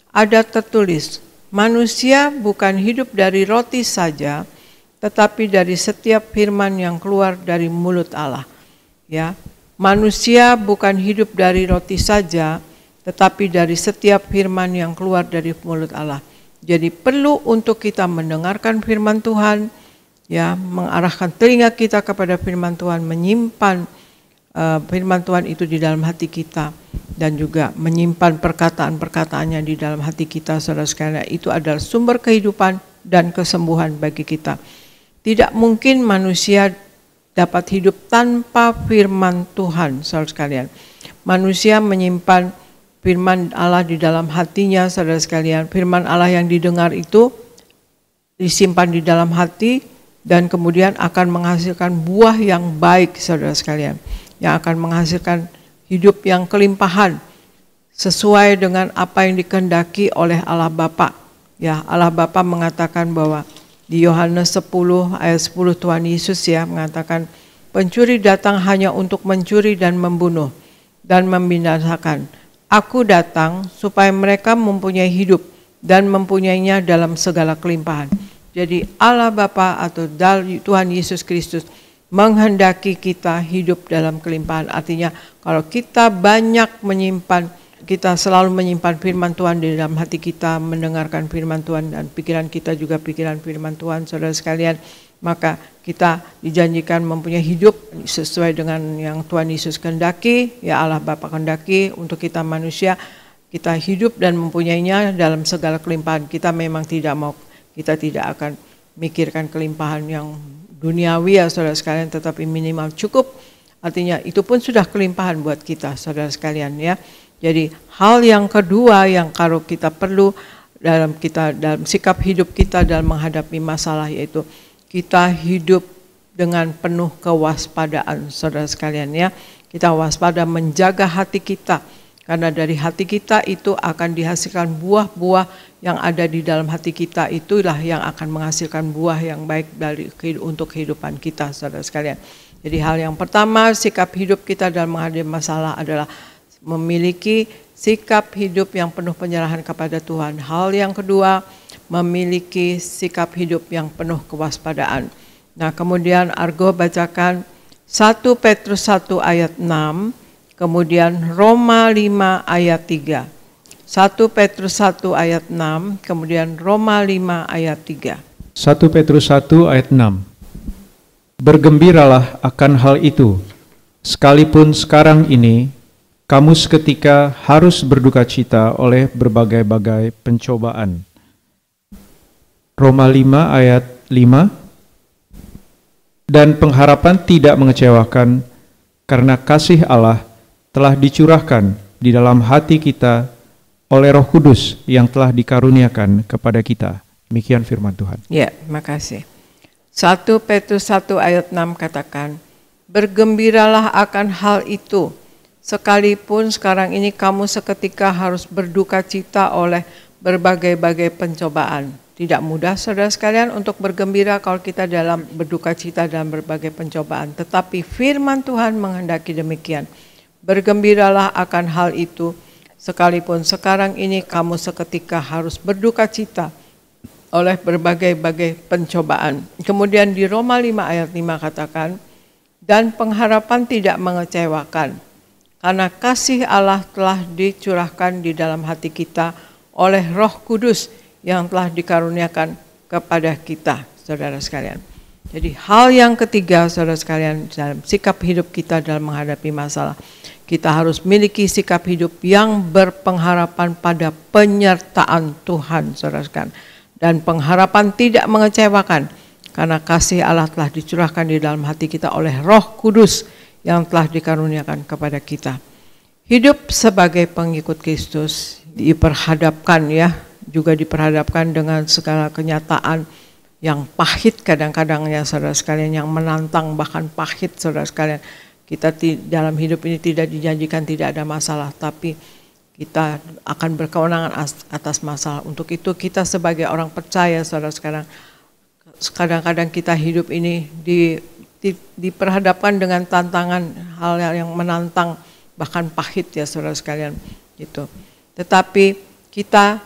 Speaker 3: ada tertulis, manusia bukan hidup dari roti saja, tetapi dari setiap firman yang keluar dari mulut Allah. Ya, manusia bukan hidup dari roti saja, tetapi dari setiap firman yang keluar dari mulut Allah. Jadi perlu untuk kita mendengarkan firman Tuhan, ya, mengarahkan telinga kita kepada firman Tuhan, menyimpan firman Tuhan itu di dalam hati kita, dan juga menyimpan perkataan-perkataannya di dalam hati kita, saudara sekalian. Itu adalah sumber kehidupan dan kesembuhan bagi kita. Tidak mungkin manusia dapat hidup tanpa firman Tuhan, saudara sekalian. Manusia menyimpan firman Allah di dalam hatinya, saudara sekalian. Firman Allah yang didengar itu disimpan di dalam hati, dan kemudian akan menghasilkan buah yang baik, saudara sekalian. Yang akan menghasilkan hidup yang kelimpahan, sesuai dengan apa yang dikehendaki oleh Allah Bapa. Ya, Allah Bapa mengatakan bahwa di Yohanes 10 ayat 10 Tuhan Yesus ya mengatakan, pencuri datang hanya untuk mencuri dan membunuh dan membinasakan. Aku datang supaya mereka mempunyai hidup dan mempunyainya dalam segala kelimpahan. Jadi Allah Bapa atau Tuhan Yesus Kristus menghendaki kita hidup dalam kelimpahan. Artinya kalau kita banyak menyimpan, kita selalu menyimpan firman Tuhan di dalam hati kita, mendengarkan firman Tuhan, dan pikiran kita juga pikiran firman Tuhan, saudara sekalian, maka kita dijanjikan mempunyai hidup sesuai dengan yang Tuhan Yesus kehendaki, ya Allah Bapa kehendaki untuk kita manusia, kita hidup dan mempunyainya dalam segala kelimpahan. Kita memang tidak mau, kita tidak akan mikirkan kelimpahan yang duniawi ya saudara sekalian, tetapi minimal cukup, artinya itu pun sudah kelimpahan buat kita, saudara sekalian ya. Jadi hal yang kedua yang kalau kita perlu dalam sikap hidup kita dalam menghadapi masalah, yaitu kita hidup dengan penuh kewaspadaan, saudara sekalian ya. Kita waspada menjaga hati kita, karena dari hati kita itu akan dihasilkan buah-buah yang ada di dalam hati kita, itulah yang akan menghasilkan buah yang baik untuk kehidupan kita, saudara sekalian. Jadi hal yang pertama, sikap hidup kita dalam menghadapi masalah adalah memiliki sikap hidup yang penuh penyerahan kepada Tuhan. Hal yang kedua, memiliki sikap hidup yang penuh kewaspadaan. Nah, kemudian Argo bacakan 1 Petrus 1 ayat 6, kemudian Roma 5 ayat 3. 1 Petrus 1 ayat 6, kemudian Roma 5 ayat 3.
Speaker 4: 1 Petrus 1 ayat 6. Bergembiralah akan hal itu, sekalipun sekarang ini kamu seketika harus berduka cita oleh berbagai-bagai pencobaan. Roma 5 ayat 5. Dan pengharapan tidak mengecewakan, karena kasih Allah telah dicurahkan di dalam hati kita oleh Roh Kudus yang telah dikaruniakan kepada kita. Demikian firman Tuhan.
Speaker 3: Ya, makasih. 1 Petrus 1 ayat 6 katakan, bergembiralah akan hal itu, sekalipun sekarang ini kamu seketika harus berduka cita oleh berbagai-bagai pencobaan. Tidak mudah saudara sekalian untuk bergembira kalau kita dalam berduka cita dalam berbagai pencobaan. Tetapi firman Tuhan menghendaki demikian. Bergembiralah akan hal itu, sekalipun sekarang ini kamu seketika harus berduka cita oleh berbagai-bagai pencobaan. Kemudian di Roma 5 ayat 5 katakan, dan pengharapan tidak mengecewakan, karena kasih Allah telah dicurahkan di dalam hati kita oleh Roh Kudus yang telah dikaruniakan kepada kita, saudara sekalian. Jadi hal yang ketiga, saudara sekalian, dalam sikap hidup kita dalam menghadapi masalah, kita harus miliki sikap hidup yang berpengharapan pada penyertaan Tuhan, saudara sekalian. Dan pengharapan tidak mengecewakan, karena kasih Allah telah dicurahkan di dalam hati kita oleh Roh Kudus yang telah dikaruniakan kepada kita. Hidup sebagai pengikut Kristus diperhadapkan juga diperhadapkan dengan segala kenyataan yang pahit kadang-kadang ya saudara sekalian, yang menantang bahkan pahit saudara sekalian. Kita dalam hidup ini tidak dijanjikan tidak ada masalah, tapi kita akan berkewenangan atas masalah. Untuk itu kita sebagai orang percaya saudara sekalian, kadang-kadang kita hidup ini diperhadapkan dengan tantangan, hal yang menantang bahkan pahit ya saudara sekalian gitu. Tetapi kita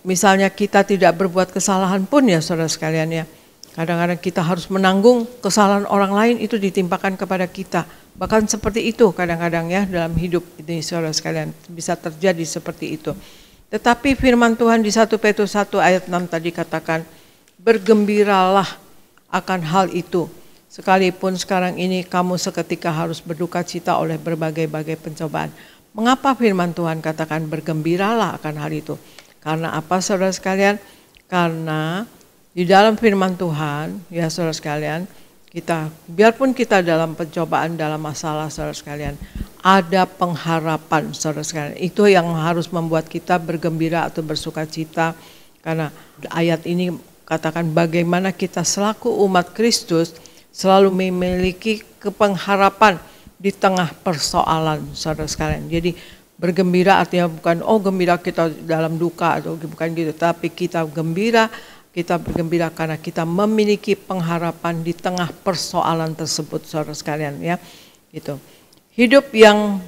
Speaker 3: misalnya kita tidak berbuat kesalahan pun ya saudara sekalian ya. Kadang-kadang kita harus menanggung kesalahan orang lain, itu ditimpakan kepada kita. Bahkan seperti itu kadang-kadang ya dalam hidup ini saudara sekalian, bisa terjadi seperti itu. Tetapi firman Tuhan di 1 Petrus 1 ayat 6 tadi katakan, bergembiralah akan hal itu, sekalipun sekarang ini kamu seketika harus berduka cita oleh berbagai-bagai pencobaan. Mengapa firman Tuhan katakan bergembiralah akan hal itu? Karena apa saudara sekalian? Karena di dalam firman Tuhan, ya saudara sekalian, biarpun kita dalam pencobaan, dalam masalah saudara sekalian, ada pengharapan saudara sekalian. Itu yang harus membuat kita bergembira atau bersuka cita. Karena ayat ini katakan bagaimana kita selaku umat Kristus selalu memiliki pengharapan di tengah persoalan saudara sekalian. Jadi bergembira artinya bukan gembira kita dalam duka atau bukan gitu, tapi kita bergembira karena kita memiliki pengharapan di tengah persoalan tersebut saudara sekalian ya. Gitu. Hidup yang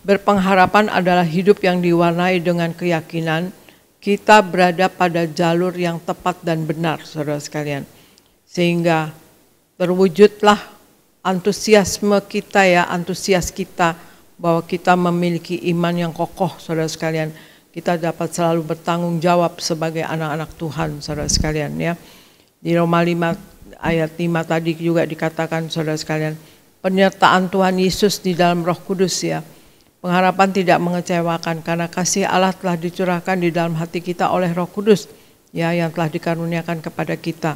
Speaker 3: berpengharapan adalah hidup yang diwarnai dengan keyakinan kita berada pada jalur yang tepat dan benar saudara sekalian. Sehingga terwujudlah antusias kita bahwa kita memiliki iman yang kokoh saudara sekalian. Kita dapat selalu bertanggung jawab sebagai anak-anak Tuhan saudara sekalian ya. Di Roma 5 ayat 5 tadi juga dikatakan saudara sekalian, penyertaan Tuhan Yesus di dalam Roh Kudus ya. Pengharapan tidak mengecewakan karena kasih Allah telah dicurahkan di dalam hati kita oleh Roh Kudus ya, yang telah dikaruniakan kepada kita.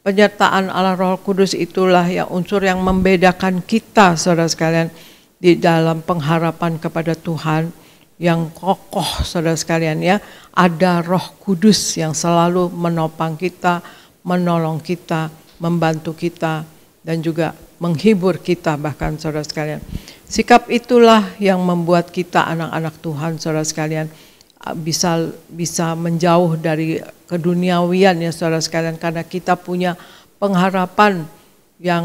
Speaker 3: Penyertaan Allah Roh Kudus itulah yang unsur yang membedakan kita saudara sekalian di dalam pengharapan kepada Tuhan yang kokoh saudara sekalian ya. Ada Roh Kudus yang selalu menopang kita, menolong kita, membantu kita dan juga menghibur kita bahkan saudara sekalian. Sikap itulah yang membuat kita anak-anak Tuhan saudara sekalian bisa menjauh dari keduniawian ya saudara sekalian, karena kita punya pengharapan yang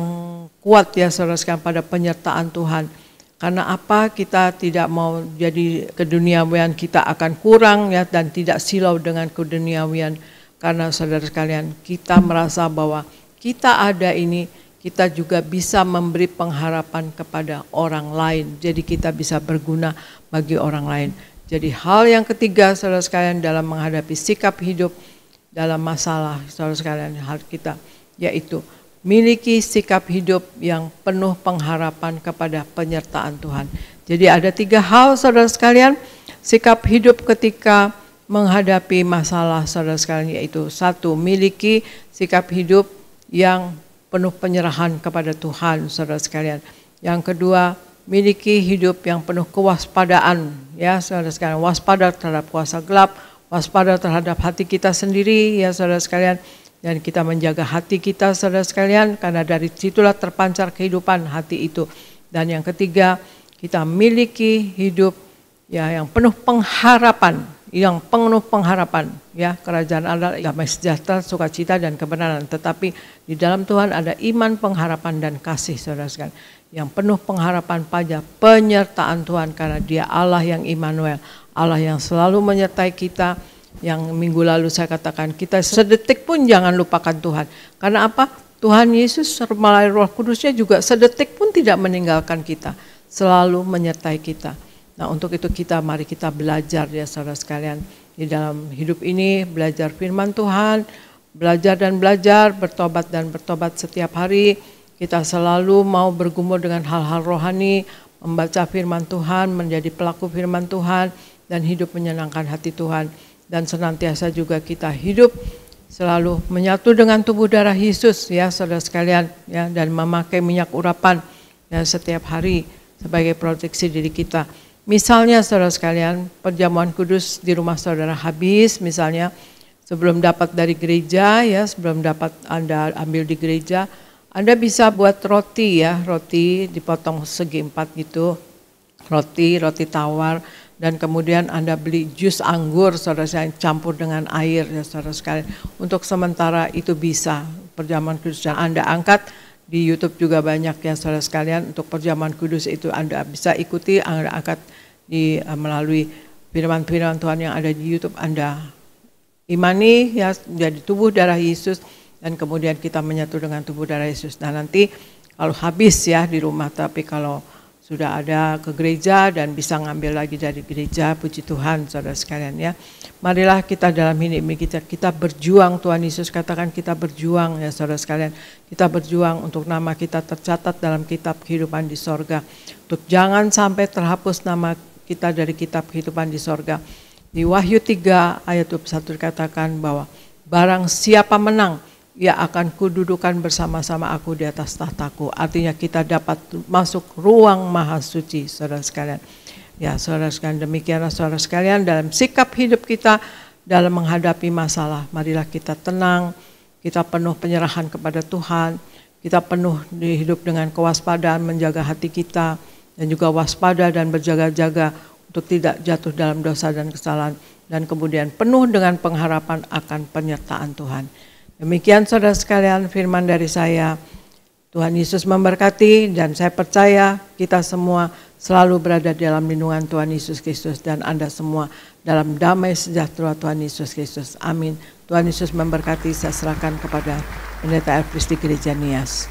Speaker 3: kuat ya saudara sekalian pada penyertaan Tuhan. Karena apa? Kita tidak mau jadi keduniawian kita akan kurang ya, dan tidak silau dengan keduniawian Karena saudara sekalian, kita merasa bahwa kita ada ini, kita juga bisa memberi pengharapan kepada orang lain. Jadi kita bisa berguna bagi orang lain. Jadi hal yang ketiga saudara sekalian dalam menghadapi sikap hidup dalam masalah saudara sekalian, hal kita yaitu miliki sikap hidup yang penuh pengharapan kepada penyertaan Tuhan. Jadi ada 3 hal saudara sekalian, sikap hidup ketika menghadapi masalah saudara sekalian, yaitu 1, miliki sikap hidup yang penuh penyerahan kepada Tuhan saudara sekalian. Yang kedua, miliki hidup yang penuh kewaspadaan, ya saudara sekalian, waspada terhadap kuasa gelap, waspada terhadap hati kita sendiri, ya saudara sekalian, dan kita menjaga hati kita saudara sekalian, karena dari situlah terpancar kehidupan hati itu. Dan yang ketiga, kita miliki hidup ya yang penuh pengharapan, ya, kerajaan Allah, damai sejahtera, sukacita dan kebenaran. Tetapi di dalam Tuhan ada iman, pengharapan dan kasih saudara sekalian, yang penuh pengharapan pada penyertaan Tuhan, karena Dia Allah yang Immanuel, Allah yang selalu menyertai kita. Yang minggu lalu saya katakan, kita sedetik pun jangan lupakan Tuhan. Karena apa? Tuhan Yesus melalui Roh Kudusnya juga sedetik pun tidak meninggalkan kita, selalu menyertai kita. Nah, untuk itu mari kita belajar ya saudara sekalian, di dalam hidup ini belajar firman Tuhan, belajar dan belajar, bertobat dan bertobat setiap hari. Kita selalu mau bergumul dengan hal-hal rohani, membaca firman Tuhan, menjadi pelaku firman Tuhan, dan hidup menyenangkan hati Tuhan. Dan senantiasa juga kita hidup selalu menyatu dengan tubuh darah Yesus ya saudara sekalian, ya, dan memakai minyak urapan ya setiap hari sebagai proteksi diri kita. Misalnya saudara sekalian, perjamuan kudus di rumah saudara habis, misalnya sebelum dapat dari gereja, ya sebelum dapat Anda ambil di gereja, Anda bisa buat roti ya, roti dipotong segi 4 gitu, roti tawar, dan kemudian Anda beli jus anggur saudara sekalian, campur dengan air ya saudara sekalian. Untuk sementara itu bisa perjamuan kudus yang Anda angkat. Di YouTube juga banyak ya saudara sekalian, untuk perjamuan kudus itu Anda bisa ikuti, Anda angkat melalui firman-firman Tuhan yang ada di YouTube, Anda imani ya menjadi tubuh darah Yesus, dan kemudian kita menyatu dengan tubuh darah Yesus. Nah nanti kalau habis ya di rumah, tapi kalau sudah ada ke gereja dan bisa ngambil lagi dari gereja, puji Tuhan saudara sekalian ya. Marilah kita dalam hidup ini kita berjuang, Tuhan Yesus katakan kita berjuang ya saudara sekalian. Kita berjuang untuk nama kita tercatat dalam kitab kehidupan di sorga. Untuk jangan sampai terhapus nama kita dari kitab kehidupan di sorga. Di Wahyu 3 ayat 21 dikatakan bahwa barang siapa menang, ia akan kududukan bersama-sama aku di atas tahtaku. Artinya kita dapat masuk ruang maha suci saudara sekalian. Ya saudara sekalian, demikianlah saudara sekalian dalam sikap hidup kita dalam menghadapi masalah. Marilah kita tenang, kita penuh penyerahan kepada Tuhan, kita penuh hidup dengan kewaspadaan, menjaga hati kita, dan juga waspada dan berjaga-jaga untuk tidak jatuh dalam dosa dan kesalahan. Dan kemudian penuh dengan pengharapan akan penyertaan Tuhan. Demikian saudara sekalian firman dari saya. Tuhan Yesus memberkati, dan saya percaya kita semua selalu berada dalam lindungan Tuhan Yesus Kristus, dan Anda semua dalam damai sejahtera Tuhan Yesus Kristus. Amin. Tuhan Yesus memberkati. Saya serahkan kepada Pendeta Elvis di Gereja Nias.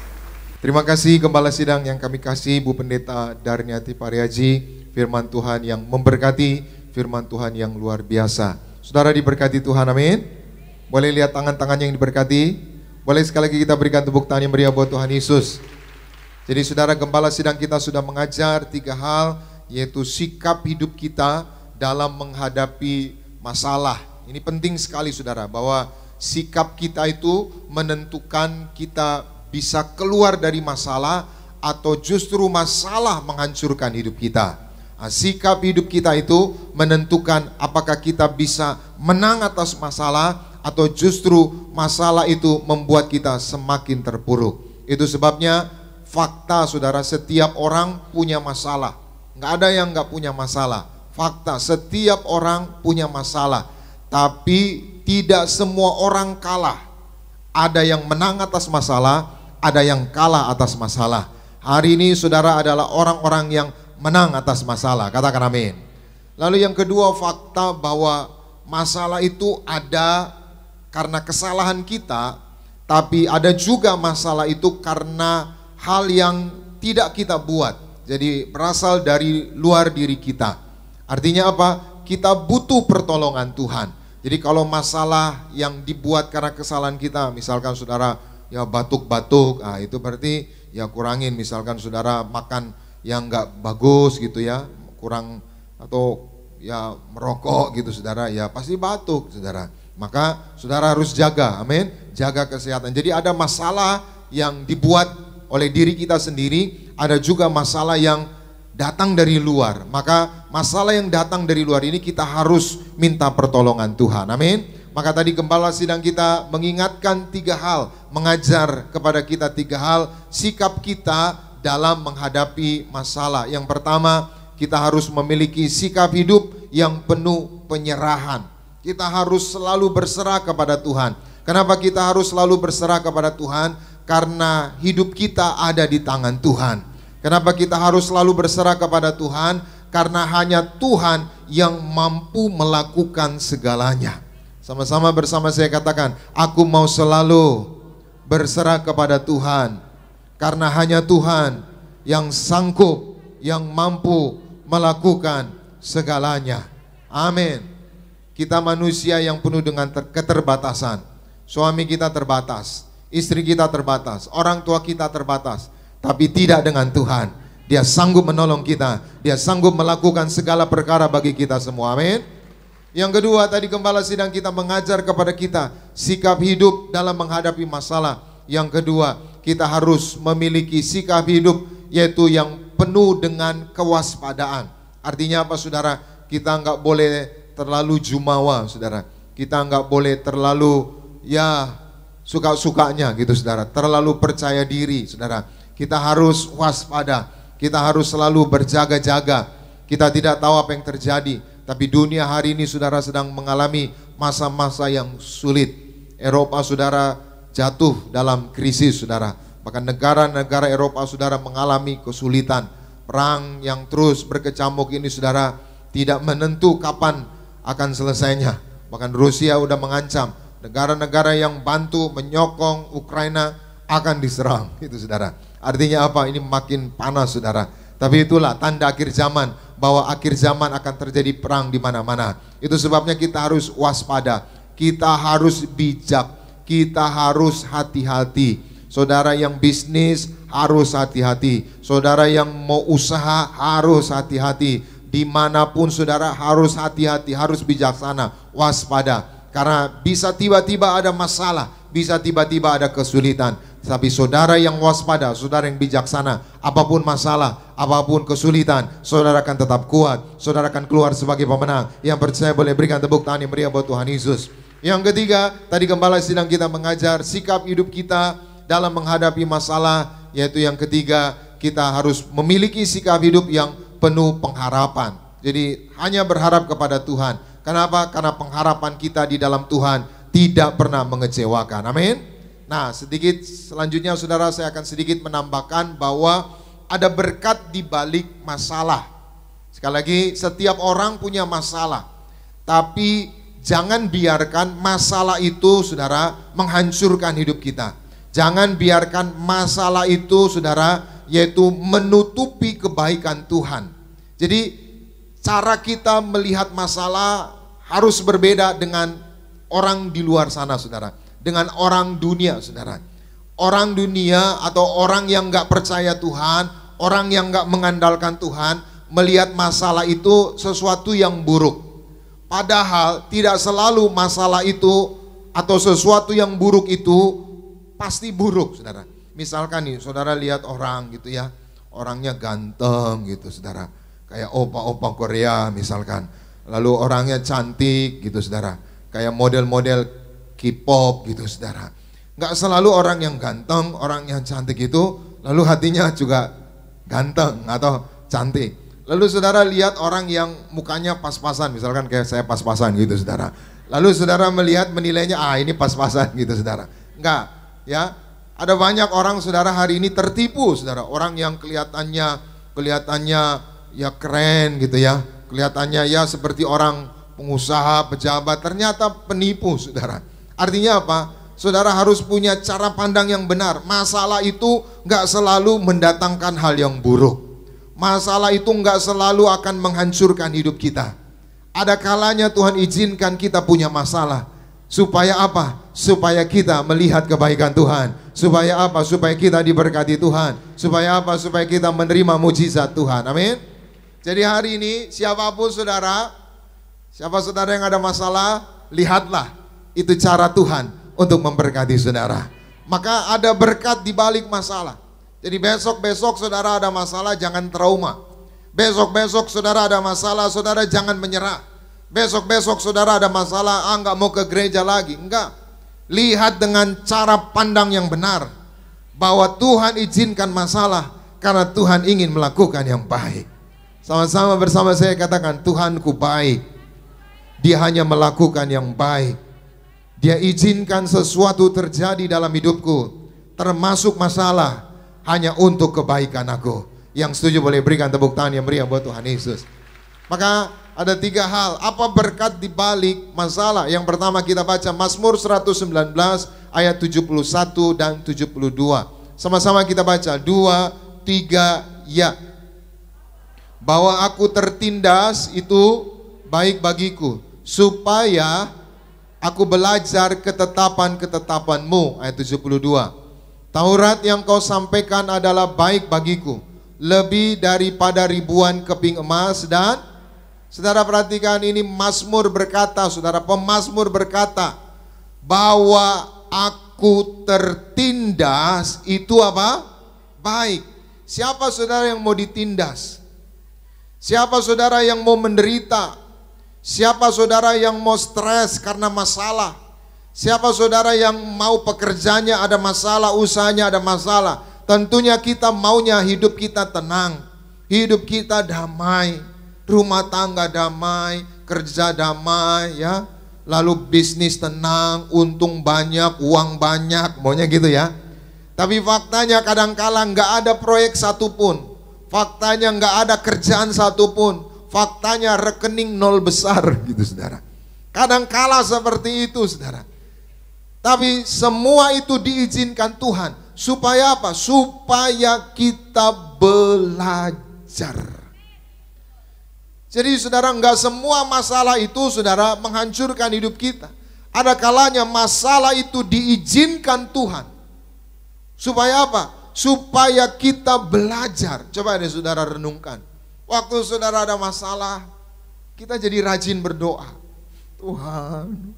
Speaker 5: Terima kasih Gembala Sidang yang kami kasih, Bu Pendeta Darniati Pariaji, firman Tuhan yang memberkati, firman Tuhan yang luar biasa. Saudara diberkati Tuhan, amin. Boleh lihat tangan-tangan yang diberkati? Boleh sekali lagi kita berikan tepuk tangan yang meriah buat Tuhan Yesus. Jadi saudara, Gembala Sidang kita sudah mengajar 3 hal, yaitu sikap hidup kita dalam menghadapi masalah. Ini penting sekali saudara, bahwa sikap kita itu menentukan kita bisa keluar dari masalah atau justru masalah menghancurkan hidup kita. Nah, sikap hidup kita itu menentukan apakah kita bisa menang atas masalah atau justru masalah itu membuat kita semakin terpuruk. Itu sebabnya fakta saudara, setiap orang punya masalah. Nggak ada yang nggak punya masalah. Fakta, setiap orang punya masalah. Tapi tidak semua orang kalah. Ada yang menang atas masalah, ada yang kalah atas masalah. Hari ini saudara adalah orang-orang yang menang atas masalah. Katakan amin. Lalu yang kedua, fakta bahwa masalah itu ada karena kesalahan kita, tapi ada juga masalah itu karena hal yang tidak kita buat. Jadi berasal dari luar diri kita. Artinya apa? Kita butuh pertolongan Tuhan. Jadi kalau masalah yang dibuat karena kesalahan kita, misalkan saudara ya batuk-batuk, itu berarti ya kurangin. Misalkan saudara makan yang nggak bagus gitu ya, kurang, atau ya merokok gitu saudara, ya pasti batuk saudara. Maka saudara harus jaga, amin, jaga kesehatan. Jadi ada masalah yang dibuat oleh diri kita sendiri, ada juga masalah yang datang dari luar. Maka masalah yang datang dari luar ini kita harus minta pertolongan Tuhan, amin. Maka tadi gembala sidang kita mengingatkan 3 hal, mengajar kepada kita 3 hal sikap kita dalam menghadapi masalah. Yang pertama, kita harus memiliki sikap hidup yang penuh penyerahan. Kita harus selalu berserah kepada Tuhan. Kenapa kita harus selalu berserah kepada Tuhan? Karena hidup kita ada di tangan Tuhan. Kenapa kita harus selalu berserah kepada Tuhan? Karena hanya Tuhan yang mampu melakukan segalanya. Sama-sama bersama saya katakan, aku mau selalu berserah kepada Tuhan. Karena hanya Tuhan yang sanggup, yang mampu melakukan segalanya. Amin. Kita manusia yang penuh dengan keterbatasan. Suami kita terbatas, istri kita terbatas, orang tua kita terbatas. Tapi tidak dengan Tuhan. Dia sanggup menolong kita. Dia sanggup melakukan segala perkara bagi kita semua. Amin. Yang kedua, tadi gembala sidang kita mengajar kepada kita sikap hidup dalam menghadapi masalah. Yang kedua, kita harus memiliki sikap hidup yaitu yang penuh dengan kewaspadaan. Artinya apa saudara? Kita nggak boleh terlalu jumawa saudara. Kita nggak boleh terlalu ya suka-sukanya gitu saudara. Terlalu percaya diri saudara. Kita harus waspada. Kita harus selalu berjaga-jaga. Kita tidak tahu apa yang terjadi. Tapi dunia hari ini saudara sedang mengalami masa-masa yang sulit. Eropa saudara jatuh dalam krisis saudara. Bahkan negara-negara Eropa saudara mengalami kesulitan. Perang yang terus berkecamuk ini saudara tidak menentu kapan akan selesainya. Bahkan Rusia udah mengancam negara-negara yang bantu menyokong Ukraina akan diserang. Itu saudara. Artinya apa? Ini makin panas saudara. Tapi itulah tanda akhir zaman, bahwa akhir zaman akan terjadi perang di mana-mana. Itu sebabnya kita harus waspada. Kita harus bijak. Kita harus hati-hati. Saudara yang bisnis harus hati-hati. Saudara yang mau usaha harus hati-hati. Dimanapun saudara harus hati-hati, harus bijaksana, waspada. Karena bisa tiba-tiba ada masalah, bisa tiba-tiba ada kesulitan. Tapi saudara yang waspada, saudara yang bijaksana, apapun masalah, apapun kesulitan, saudara akan tetap kuat. Saudara akan keluar sebagai pemenang. Yang percaya boleh berikan tepuk tangan yang meriah buat Tuhan Yesus. Yang ketiga, tadi gembala sidang kita mengajar sikap hidup kita dalam menghadapi masalah. Yaitu yang ketiga, kita harus memiliki sikap hidup yang penuh pengharapan. Jadi hanya berharap kepada Tuhan. Kenapa? Karena pengharapan kita di dalam Tuhan tidak pernah mengecewakan. Amin. Nah, sedikit selanjutnya saudara, saya akan sedikit menambahkan bahwa ada berkat di balik masalah. Sekali lagi, setiap orang punya masalah. Tapi jangan biarkan masalah itu saudara menghancurkan hidup kita. Jangan biarkan masalah itu saudara yaitu menutupi kebaikan Tuhan. Jadi cara kita melihat masalah harus berbeda dengan orang di luar sana saudara. Dengan orang dunia saudara. Orang dunia atau orang yang gak percaya Tuhan, orang yang gak mengandalkan Tuhan, melihat masalah itu sesuatu yang buruk. Padahal tidak selalu masalah itu atau sesuatu yang buruk itu pasti buruk saudara. Misalkan nih saudara lihat orang gitu ya, orangnya ganteng gitu saudara, kayak opa-opa Korea misalkan. Lalu orangnya cantik gitu saudara, kayak model-model K-pop gitu saudara. Nggak selalu orang yang ganteng, orang yang cantik itu lalu hatinya juga ganteng atau cantik. Lalu saudara lihat orang yang mukanya pas-pasan, misalkan kayak saya pas-pasan gitu saudara. Lalu saudara melihat menilainya, ini pas-pasan gitu saudara. Enggak, ya. Ada banyak orang saudara hari ini tertipu saudara. Orang yang kelihatannya ya keren gitu ya. Kelihatannya ya seperti orang pengusaha, pejabat, ternyata penipu saudara. Artinya apa? Saudara harus punya cara pandang yang benar. Masalah itu nggak selalu mendatangkan hal yang buruk. Masalah itu nggak selalu akan menghancurkan hidup kita. Ada kalanya Tuhan izinkan kita punya masalah. Supaya apa? Supaya kita melihat kebaikan Tuhan. Supaya apa? Supaya kita diberkati Tuhan. Supaya apa? Supaya kita menerima mujizat Tuhan. Amin. Jadi hari ini siapapun saudara, siapa saudara yang ada masalah, lihatlah itu cara Tuhan untuk memberkati saudara. Maka ada berkat di balik masalah. Jadi besok-besok saudara ada masalah, jangan trauma. Besok-besok saudara ada masalah, saudara jangan menyerah. Besok-besok saudara ada masalah, nggak mau ke gereja lagi. Enggak. Lihat dengan cara pandang yang benar, bahwa Tuhan izinkan masalah karena Tuhan ingin melakukan yang baik. Sama-sama bersama saya katakan, Tuhanku baik. Dia hanya melakukan yang baik. Dia izinkan sesuatu terjadi dalam hidupku, termasuk masalah, hanya untuk kebaikan aku. Yang setuju boleh berikan tepuk tangan yang meriah buat Tuhan Yesus. Maka ada 3 hal. Apa berkat di balik masalah? Yang pertama kita baca Mazmur 119 ayat 71 dan 72. Sama-sama kita baca 2, 3, ya. Bahwa aku tertindas itu baik bagiku, supaya aku belajar ketetapan-ketetapanmu. Ayat 72. Taurat yang kau sampaikan adalah baik bagiku, lebih daripada ribuan keping emas. Dan saudara perhatikan ini, Mazmur berkata, saudara pemazmur berkata bahwa aku tertindas itu apa? Baik. Siapa saudara yang mau ditindas? Siapa saudara yang mau menderita? Siapa saudara yang mau stres karena masalah? Siapa saudara yang mau pekerjaannya ada masalah, usahanya ada masalah? Tentunya kita maunya hidup kita tenang, hidup kita damai, rumah tangga damai, kerja damai, ya. Lalu bisnis tenang, untung banyak, uang banyak, maunya gitu ya. Tapi faktanya kadangkala nggak ada proyek satupun. Faktanya nggak ada kerjaan satupun. Faktanya rekening nol besar gitu saudara. Kadangkala seperti itu saudara. Tapi semua itu diizinkan Tuhan. Supaya apa? Supaya kita belajar. Jadi saudara, nggak semua masalah itu saudara menghancurkan hidup kita. Ada kalanya masalah itu diizinkan Tuhan. Supaya apa? Supaya kita belajar. Coba deh saudara renungkan. Waktu saudara ada masalah, kita jadi rajin berdoa. Tuhan,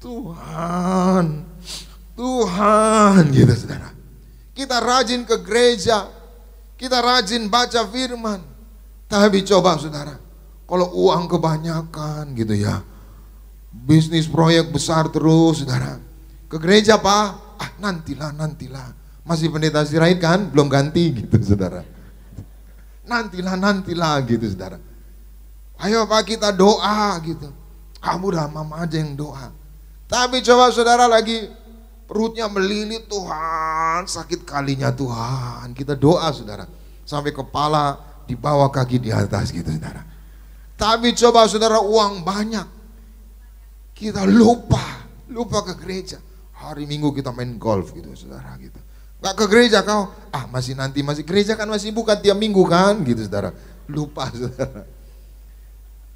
Speaker 5: Tuhan, Tuhan, gitu saudara. Kita rajin ke gereja, kita rajin baca firman. Tapi coba saudara, kalau uang kebanyakan gitu ya, bisnis proyek besar terus saudara, ke gereja Pak, nantilah. Masih pendeta Sirait kan, belum ganti gitu saudara. Nantilah gitu saudara. Ayo Pak kita doa gitu. Kamu udah mama aja yang doa. Tapi coba saudara lagi perutnya melilit, Tuhan sakit kalinya Tuhan. Kita doa saudara, sampai kepala di bawah kaki di atas gitu saudara. Tapi coba saudara uang banyak, kita lupa ke gereja. Hari Minggu kita main golf gitu saudara gitu. Gak ke gereja kau, masih gereja kan masih buka tiap minggu kan gitu saudara. Lupa saudara.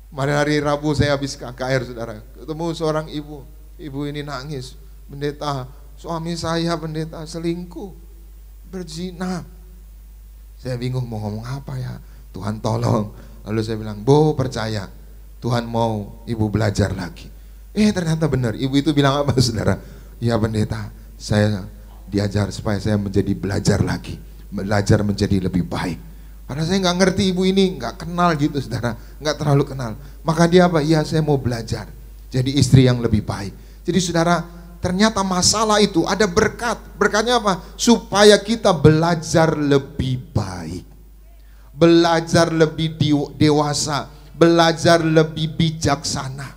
Speaker 5: Kemarin hari Rabu saya habis KKR saudara, ketemu seorang ibu. Ibu ini nangis, pendeta, suami saya pendeta selingkuh, berzina. Saya bingung mau ngomong apa ya, Tuhan tolong. Lalu saya bilang, Bu percaya, Tuhan mau ibu belajar lagi. Ternyata benar, ibu itu bilang apa saudara? Ya pendeta, saya diajar supaya saya menjadi belajar lagi, belajar menjadi lebih baik. Karena saya nggak ngerti ibu ini, nggak kenal gitu saudara, nggak terlalu kenal. Maka dia apa? Iya saya mau belajar jadi istri yang lebih baik. Jadi saudara, ternyata masalah itu ada berkat. Berkatnya apa? Supaya kita belajar lebih baik, belajar lebih dewasa, belajar lebih bijaksana.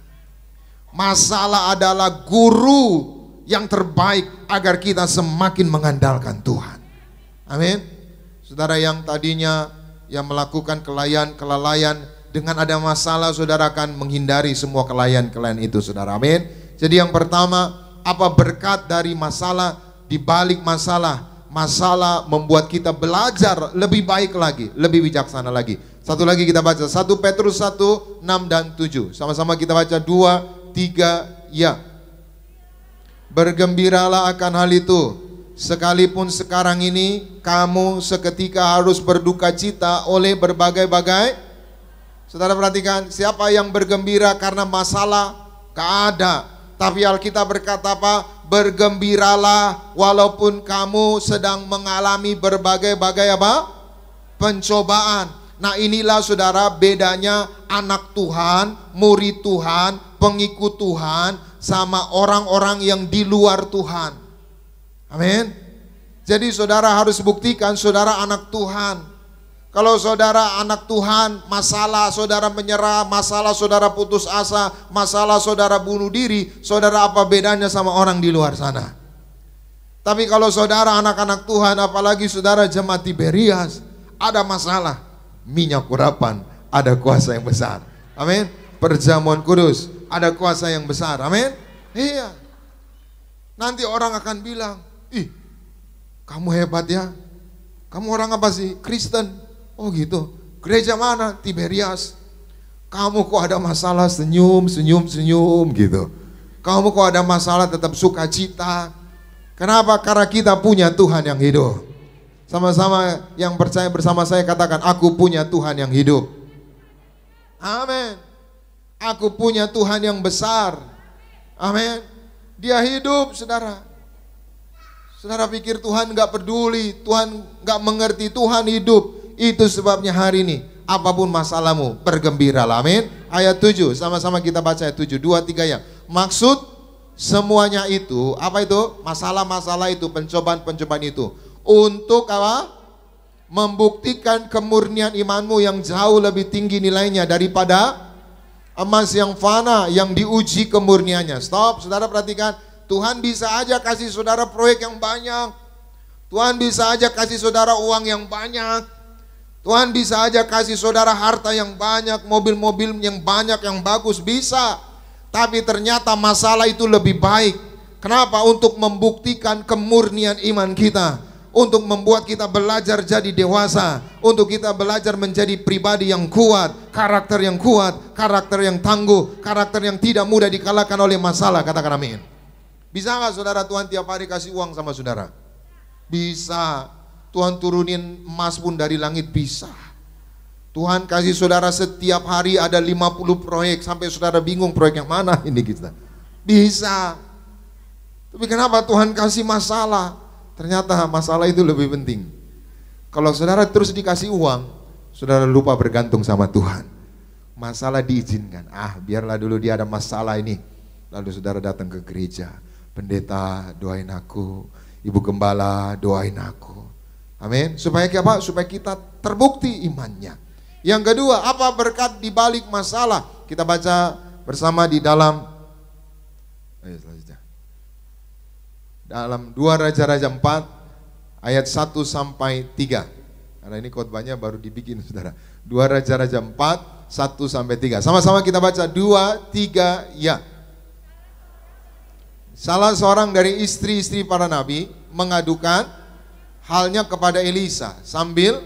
Speaker 5: Masalah adalah guru yang terbaik agar kita semakin mengandalkan Tuhan. Amin. Saudara yang tadinya yang melakukan kelalaian, dengan ada masalah saudara akan menghindari semua kelalaian itu saudara. Amin. Jadi yang pertama, Apa berkat dari masalah, di balik masalah? Masalah membuat kita belajar lebih baik lagi, lebih bijaksana lagi. Satu lagi kita baca 1 Petrus 1, 6 dan 7. Sama-sama kita baca 2, 3, ya. Bergembiralah akan hal itu, sekalipun sekarang ini kamu seketika harus berduka cita oleh berbagai-bagai. Saudara perhatikan, siapa yang bergembira karena masalah? Gak ada. Tapi Alkitab berkata apa? Bergembiralah walaupun kamu sedang mengalami berbagai-bagai apa? Pencobaan. Nah, inilah saudara bedanya anak Tuhan, murid Tuhan, pengikut Tuhan sama orang-orang yang di luar Tuhan. Amin. Jadi saudara harus buktikan saudara anak Tuhan. Kalau saudara anak Tuhan, masalah saudara menyerah, masalah saudara putus asa, masalah saudara bunuh diri, saudara apa bedanya sama orang di luar sana? Tapi kalau saudara anak-anak Tuhan, apalagi saudara jemaat Tiberias, ada masalah, minyak urapan, ada kuasa yang besar. Amin. Perjamuan kudus, ada kuasa yang besar. Amin. Iya. Nanti orang akan bilang, ih, kamu hebat ya. Kamu orang apa sih? Kristen. Oh gitu. Gereja mana? Tiberias. Kamu kok ada masalah senyum gitu. Kamu kok ada masalah tetap sukacita. Kenapa? Karena kita punya Tuhan yang hidup. Sama-sama yang percaya bersama saya katakan, aku punya Tuhan yang hidup. Amin. Aku punya Tuhan yang besar. Amin. Dia hidup, saudara. Saudara pikir Tuhan gak peduli, Tuhan gak mengerti, Tuhan hidup. Itu sebabnya hari ini apapun masalahmu, bergembiralah. Amin. Ayat 7, sama-sama kita baca ayat 7, 2, 3 ya. Maksud semuanya itu, apa itu? Masalah-masalah itu, pencobaan-pencobaan itu, untuk apa? Membuktikan kemurnian imanmu yang jauh lebih tinggi nilainya daripada emas yang fana yang diuji kemurniannya. Stop, saudara perhatikan. Tuhan bisa aja kasih saudara proyek yang banyak. Tuhan bisa aja kasih saudara uang yang banyak. Tuhan bisa aja kasih saudara harta yang banyak, mobil-mobil yang banyak, yang bagus, bisa. Tapi ternyata masalah itu lebih baik. Kenapa? Untuk membuktikan kemurnian iman kita, untuk membuat kita belajar jadi dewasa, untuk kita belajar menjadi pribadi yang kuat, karakter yang tangguh, karakter yang tidak mudah dikalahkan oleh masalah. Katakan amin. Bisa nggak saudara Tuhan tiap hari kasih uang sama saudara? Bisa. Tuhan turunin emas pun dari langit bisa. Tuhan kasih saudara setiap hari ada 50 proyek, sampai saudara bingung proyek yang mana ini kita. Bisa. Tapi kenapa Tuhan kasih masalah? Ternyata masalah itu lebih penting. Kalau saudara terus dikasih uang, saudara lupa bergantung sama Tuhan. Masalah diizinkan. Biarlah dulu dia ada masalah ini. Lalu saudara datang ke gereja. Pendeta doain aku, Ibu Gembala doain aku. Amin. Supaya apa? Supaya kita terbukti imannya. Yang kedua, apa berkat di balik masalah? Kita baca bersama di dalam dalam 2 Raja-Raja 4 ayat 1 sampai 3. Karena ini khotbahnya baru dibikin saudara. 2 Raja-Raja 4 1 sampai 3. Sama-sama kita baca 2, 3, ya. Salah seorang dari istri-istri para nabi mengadukan halnya kepada Elisa sambil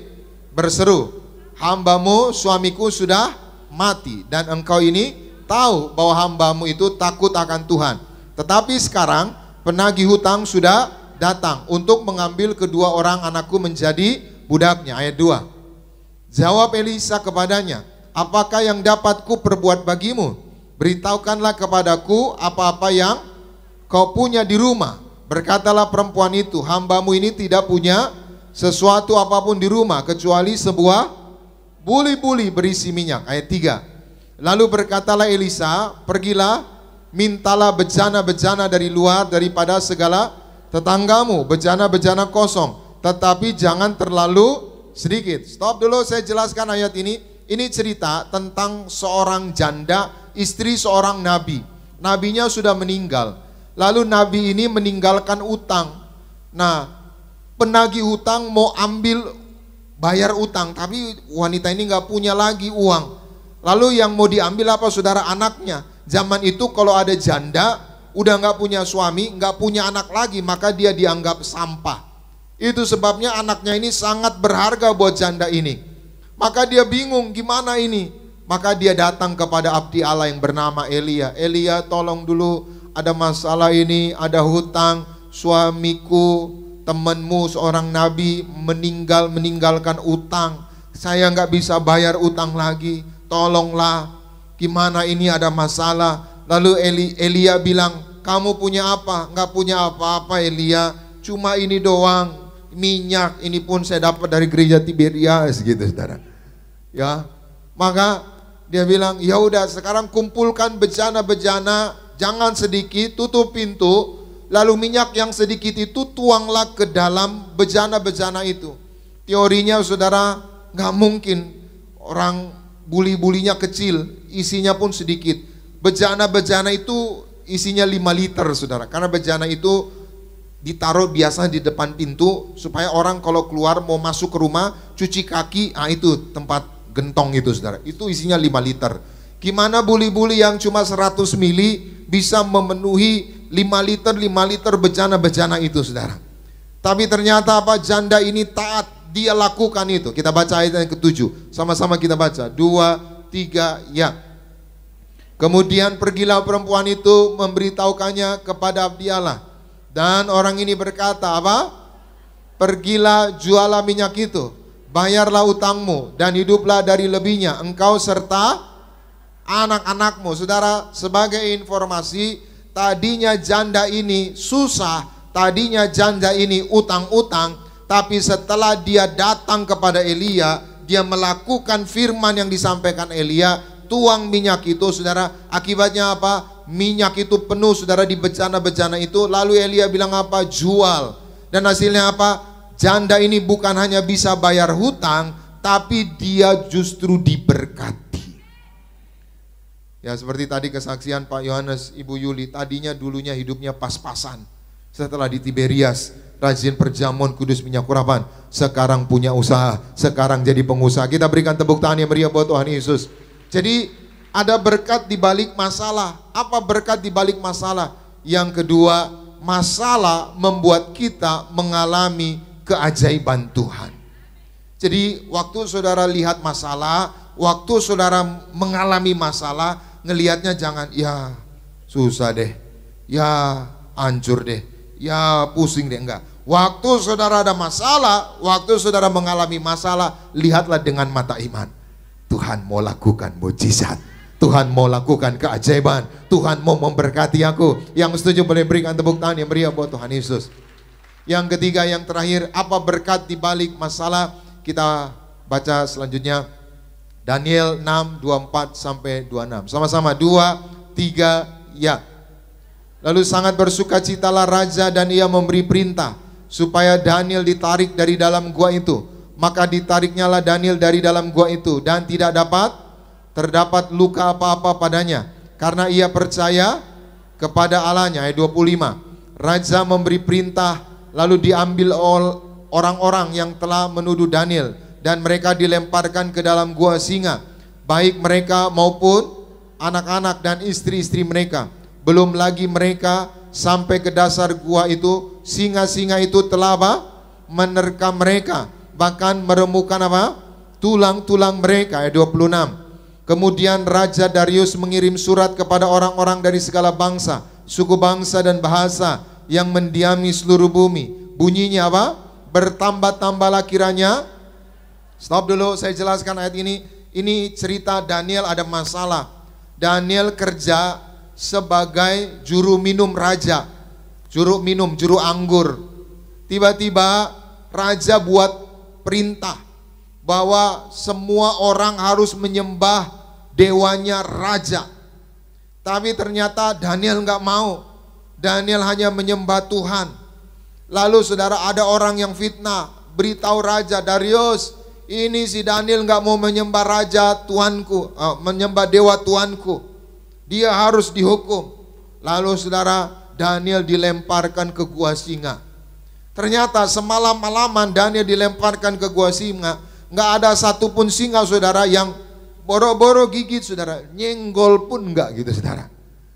Speaker 5: berseru, hambamu suamiku sudah mati dan engkau ini tahu bahwa hambamu itu takut akan Tuhan. Tetapi sekarang penagih hutang sudah datang untuk mengambil kedua orang anakku menjadi budaknya. Ayat 2. Jawab Elisa kepadanya, apakah yang dapat ku perbuat bagimu? Beritahukanlah kepadaku apa-apa yang kau punya di rumah. Berkatalah perempuan itu, hambamu ini tidak punya sesuatu apapun di rumah kecuali sebuah buli-buli berisi minyak. Ayat 3. Lalu berkatalah Elisa, pergilah, mintalah bejana-bejana dari luar daripada segala tetanggamu, bejana-bejana kosong, tetapi jangan terlalu sedikit. Stop dulu, saya jelaskan ayat ini. Ini cerita tentang seorang janda, istri seorang nabi. Nabinya sudah meninggal. Lalu nabi ini meninggalkan utang. Nah, penagih hutang mau ambil bayar utang, tapi wanita ini nggak punya lagi uang. Lalu yang mau diambil apa saudara? Anaknya. Zaman itu kalau ada janda, udah nggak punya suami, nggak punya anak lagi, maka dia dianggap sampah. Itu sebabnya anaknya ini sangat berharga buat janda ini. Maka dia bingung gimana ini. Maka dia datang kepada abdi Allah yang bernama Elia. Elia, tolong dulu, ada masalah ini, ada hutang, suamiku, temanmu seorang nabi meninggalkan utang. Saya nggak bisa bayar utang lagi, tolonglah. Gimana ini, ada masalah. Lalu Elia bilang, kamu punya apa? Nggak punya apa-apa Elia, cuma ini doang, minyak. Ini pun saya dapat dari gereja Tiberias gitu saudara. Ya, maka dia bilang, ya udah sekarang kumpulkan bejana-bejana, jangan sedikit, tutup pintu, lalu minyak yang sedikit itu tuanglah ke dalam bejana-bejana itu. Teorinya saudara, nggak mungkin, orang buli-bulinya kecil, isinya pun sedikit. Bejana-bejana itu isinya 5 liter saudara, karena bejana itu ditaruh biasa di depan pintu supaya orang kalau keluar mau masuk ke rumah cuci kaki, itu tempat gentong itu saudara, itu isinya 5 liter. Gimana buli-buli yang cuma 100 mili bisa memenuhi 5 liter bejana-bejana itu saudara. Tapi ternyata apa, janda ini taat, dia lakukan itu. Kita baca ayat yang ke-7, sama-sama kita baca, 2, 3, ya. Kemudian pergilah perempuan itu memberitahukannya kepada abdi Allah. Dan orang ini berkata apa? Pergilah jualah minyak itu, bayarlah utangmu dan hiduplah dari lebihnya, engkau serta anak-anakmu. Saudara, sebagai informasi, tadinya janda ini susah, tadinya janda ini utang-utang, tapi setelah dia datang kepada Elia, dia melakukan firman yang disampaikan Elia, tuang minyak itu saudara, akibatnya apa? Minyak itu penuh saudara di bejana-bejana itu. Lalu Elia bilang apa? Jual. Dan hasilnya apa? Janda ini bukan hanya bisa bayar hutang, tapi dia justru diberkati. Ya, seperti tadi kesaksian Pak Yohanes, Ibu Yuli, tadinya dulunya hidupnya pas-pasan. Setelah di Tiberias, rajin perjamuan kudus minyak kurapan, sekarang punya usaha, sekarang jadi pengusaha. Kita berikan tepuk tangan yang meriah buat Tuhan Yesus. Jadi ada berkat di balik masalah. Apa berkat di balik masalah? Yang kedua, masalah membuat kita mengalami keajaiban Tuhan. Jadi waktu saudara lihat masalah, waktu saudara mengalami masalah, ngelihatnya jangan, ya susah deh, ya hancur deh, ya pusing deh, enggak. Waktu saudara ada masalah, waktu saudara mengalami masalah, lihatlah dengan mata iman. Tuhan mau lakukan mujizat, Tuhan mau lakukan keajaiban, Tuhan mau memberkati aku. Yang setuju boleh berikan tepuk tangan yang meriah buat Tuhan Yesus. Yang ketiga, yang terakhir, apa berkat di balik masalah? Kita baca selanjutnya Daniel 6, 24 sampai 26. Sama-sama, 2, 3, ya. Lalu sangat bersukacitalah raja dan ia memberi perintah supaya Daniel ditarik dari dalam gua itu. Maka ditariknyalah Daniel dari dalam gua itu dan tidak terdapat luka apa-apa padanya, karena ia percaya kepada Allahnya. Ayat 25. Raja memberi perintah, lalu diambil orang-orang yang telah menuduh Daniel dan mereka dilemparkan ke dalam gua singa, baik mereka maupun anak-anak dan istri-istri mereka. Belum lagi mereka sampai ke dasar gua itu, singa-singa itu telah menerkam mereka, bahkan meremukan tulang-tulang mereka. Ayat 26. Kemudian Raja Darius mengirim surat kepada orang-orang dari segala bangsa, suku bangsa dan bahasa yang mendiami seluruh bumi. Bunyinya bertambah-tambahlah kiranya. Stop dulu, saya jelaskan ayat ini. Ini cerita Daniel ada masalah. Daniel kerja sebagai juru minum raja, juru anggur. Tiba-tiba raja buat perintah bahwa semua orang harus menyembah dewanya raja. Tapi ternyata Daniel nggak mau. Daniel hanya menyembah Tuhan. Lalu saudara, ada orang yang fitnah, beritahu Raja Darius, ini si Daniel nggak mau menyembah raja Tuanku, menyembah dewa Tuanku, dia harus dihukum. Lalu saudara, Daniel dilemparkan ke gua singa. Ternyata semalam-malaman Daniel dilemparkan ke gua singa, nggak ada satupun singa saudara yang boro-boro gigit saudara, nyenggol pun enggak gitu saudara,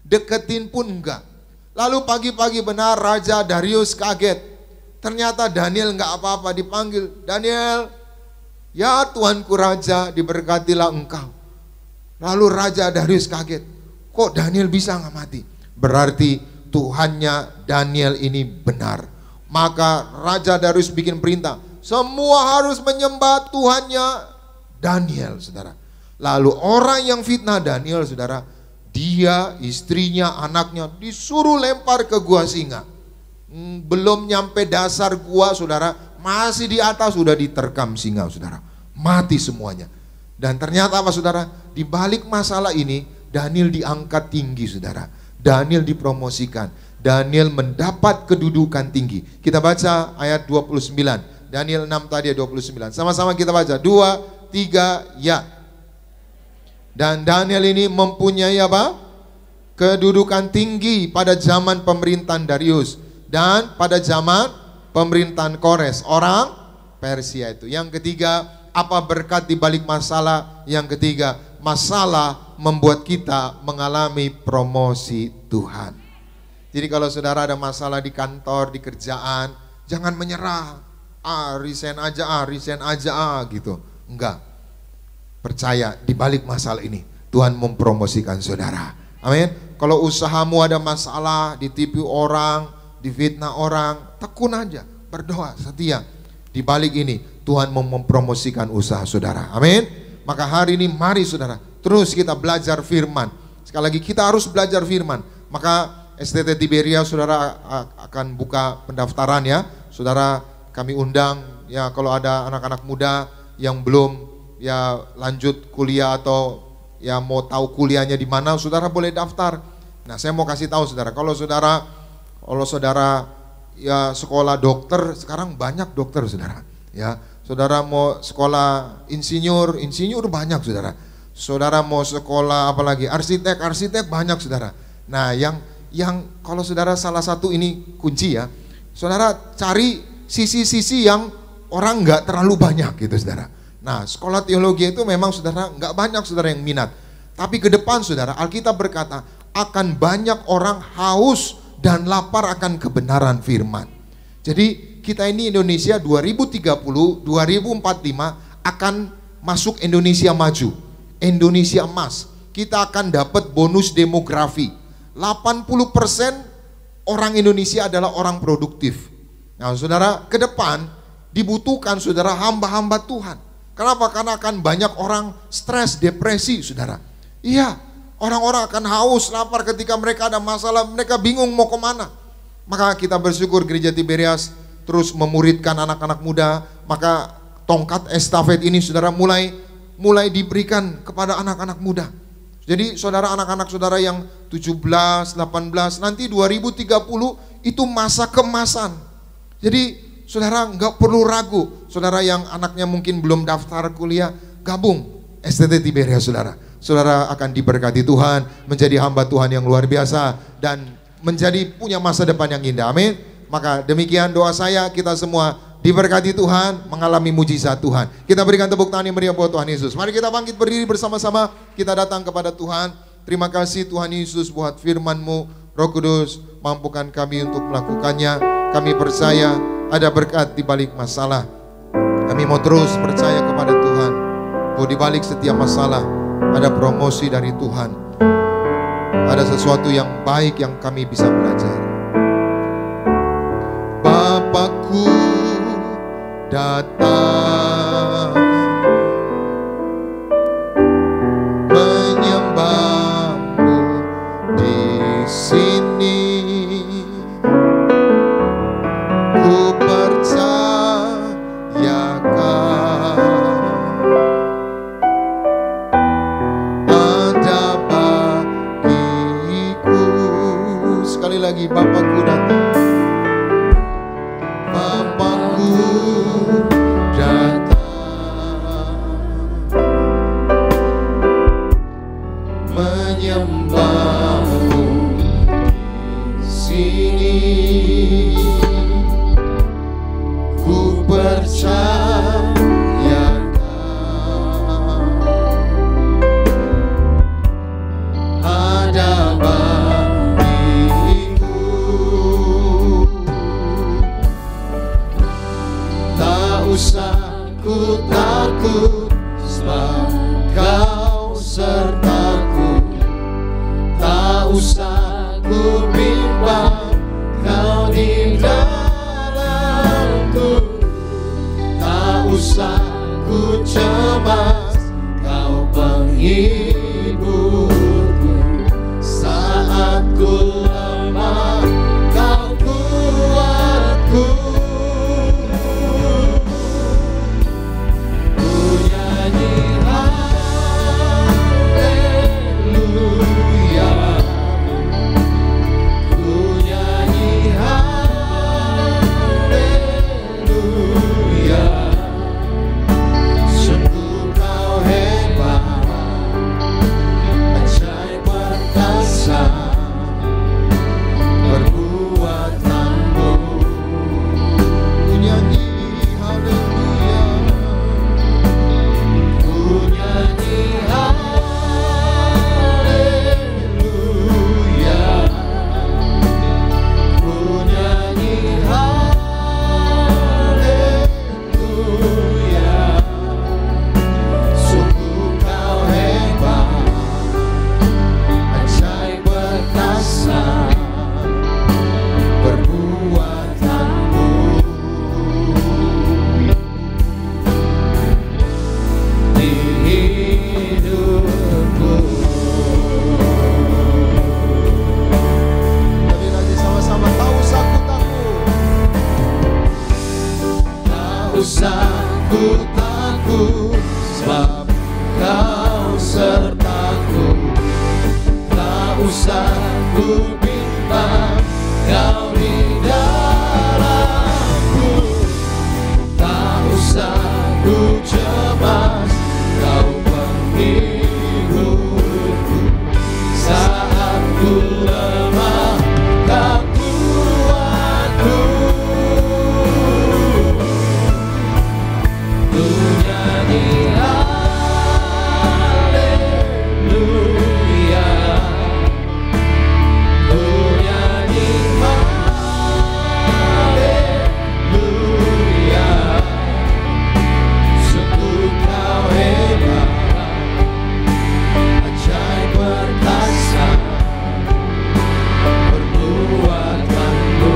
Speaker 5: deketin pun enggak. Lalu pagi-pagi benar Raja Darius kaget. Ternyata Daniel nggak apa-apa, dipanggil. Daniel, ya Tuanku Raja, diberkatilah engkau. Lalu Raja Darius kaget. Kok Daniel bisa nggak mati? Berarti Tuhannya Daniel ini benar. Maka Raja Darius bikin perintah, semua harus menyembah Tuhannya Daniel, saudara. Lalu orang yang fitnah Daniel, saudara, dia, istrinya, anaknya disuruh lempar ke gua singa. Belum nyampe dasar gua, saudara, masih di atas sudah diterkam singa, saudara. Mati semuanya. Dan ternyata apa, saudara? Di balik masalah ini Daniel diangkat tinggi, saudara. Daniel dipromosikan. Daniel mendapat kedudukan tinggi. Kita baca ayat 29. Daniel 6 tadi 29. Sama-sama kita baca. 2, 3, ya. Dan Daniel ini mempunyai apa? Kedudukan tinggi pada zaman pemerintahan Darius dan pada zaman pemerintahan Kores, orang Persia itu. Yang ketiga, apa berkat di balik masalah? Yang ketiga, masalah membuat kita mengalami promosi Tuhan. Jadi kalau saudara ada masalah di kantor, di kerjaan, jangan menyerah. Resign aja gitu. Enggak. Percaya di balik masalah ini Tuhan mempromosikan saudara. Amin. Kalau usahamu ada masalah, ditipu orang, difitnah orang, tekun aja, berdoa, setia. Di balik ini Tuhan mempromosikan usaha saudara. Amin. Maka hari ini mari saudara, terus kita belajar firman. Sekali lagi kita harus belajar firman. Maka STT Tiberia saudara akan buka pendaftaran ya. Saudara, kami undang ya, kalau ada anak-anak muda yang belum ya lanjut kuliah atau ya mau tahu kuliahnya di mana, saudara boleh daftar. Nah, saya mau kasih tahu saudara, kalau saudara ya sekolah dokter, sekarang banyak dokter saudara. Ya, saudara mau sekolah insinyur banyak saudara. Saudara mau sekolah apalagi arsitek banyak saudara. Nah, yang kalau saudara salah satu ini kunci ya, saudara cari sisi-sisi yang orang nggak terlalu banyak gitu saudara. Nah, sekolah teologi itu memang saudara nggak banyak saudara yang minat. Tapi ke depan saudara, Alkitab berkata akan banyak orang haus dan lapar akan kebenaran firman. Jadi kita ini Indonesia 2030, 2045 akan masuk Indonesia maju, Indonesia emas. Kita akan dapat bonus demografi. 80% orang Indonesia adalah orang produktif. Nah saudara, ke depan dibutuhkan saudara hamba-hamba Tuhan. Kenapa? Karena akan banyak orang stres, depresi saudara. Iya, orang-orang akan haus, lapar ketika mereka ada masalah, mereka bingung mau kemana. Maka kita bersyukur Gereja Tiberias terus memuridkan anak-anak muda. Maka tongkat estafet ini saudara mulai diberikan kepada anak-anak muda. Jadi saudara, anak-anak saudara yang 17, 18, nanti 2030 itu masa keemasan. Jadi saudara nggak perlu ragu. Saudara yang anaknya mungkin belum daftar kuliah, gabung STT Tiberias saudara. Saudara akan diberkati Tuhan, menjadi hamba Tuhan yang luar biasa, dan menjadi punya masa depan yang indah. Amin. Maka demikian doa saya, kita semua diberkati Tuhan, mengalami mujizat Tuhan. Kita berikan tepuk tangan yang meriah buat Tuhan Yesus. Mari kita bangkit berdiri bersama-sama, kita datang kepada Tuhan. Terima kasih Tuhan Yesus buat firman-Mu. Roh Kudus, mampukan kami untuk melakukannya. Kami percaya ada berkat di balik masalah. Kami mau terus percaya kepada Tuhan, bahwa di balik setiap masalah ada promosi dari Tuhan. Ada sesuatu yang baik yang kami bisa belajar. Bapakku datang menyembahmu di sini. Ku percayakan ada bagiku. Sekali lagi, Bapakku datang. Ada bagiku.
Speaker 6: hidupku. Saat ku lemah, Kau kuatku. Ku nyanyi haleluya, ku nyanyi haleluya. Sungguh Kau hebat, ajaib perkasa perbuatanmu.
Speaker 5: Ku nyanyi haleluya,
Speaker 6: Ku nyanyi haleluya, ku nyanyi haleluya. Sungguh Kau hebat, ajaib perkasa perbuatanmu. Di hidupku,
Speaker 5: Tapi lagi sama-sama, tak usah ku takut.
Speaker 6: tak usah ku takut, sebab Kau sertaku. Tak usah ku bimbang, Kau di dalamku. Tak usah ku cemas, Kau penghiburku. Saat ku lemah, Kau kuatku. Ku nyanyi haleluya, ku nyanyi haleluya. Sungguh Kau hebat, ajaib perkasa perbuatanmu.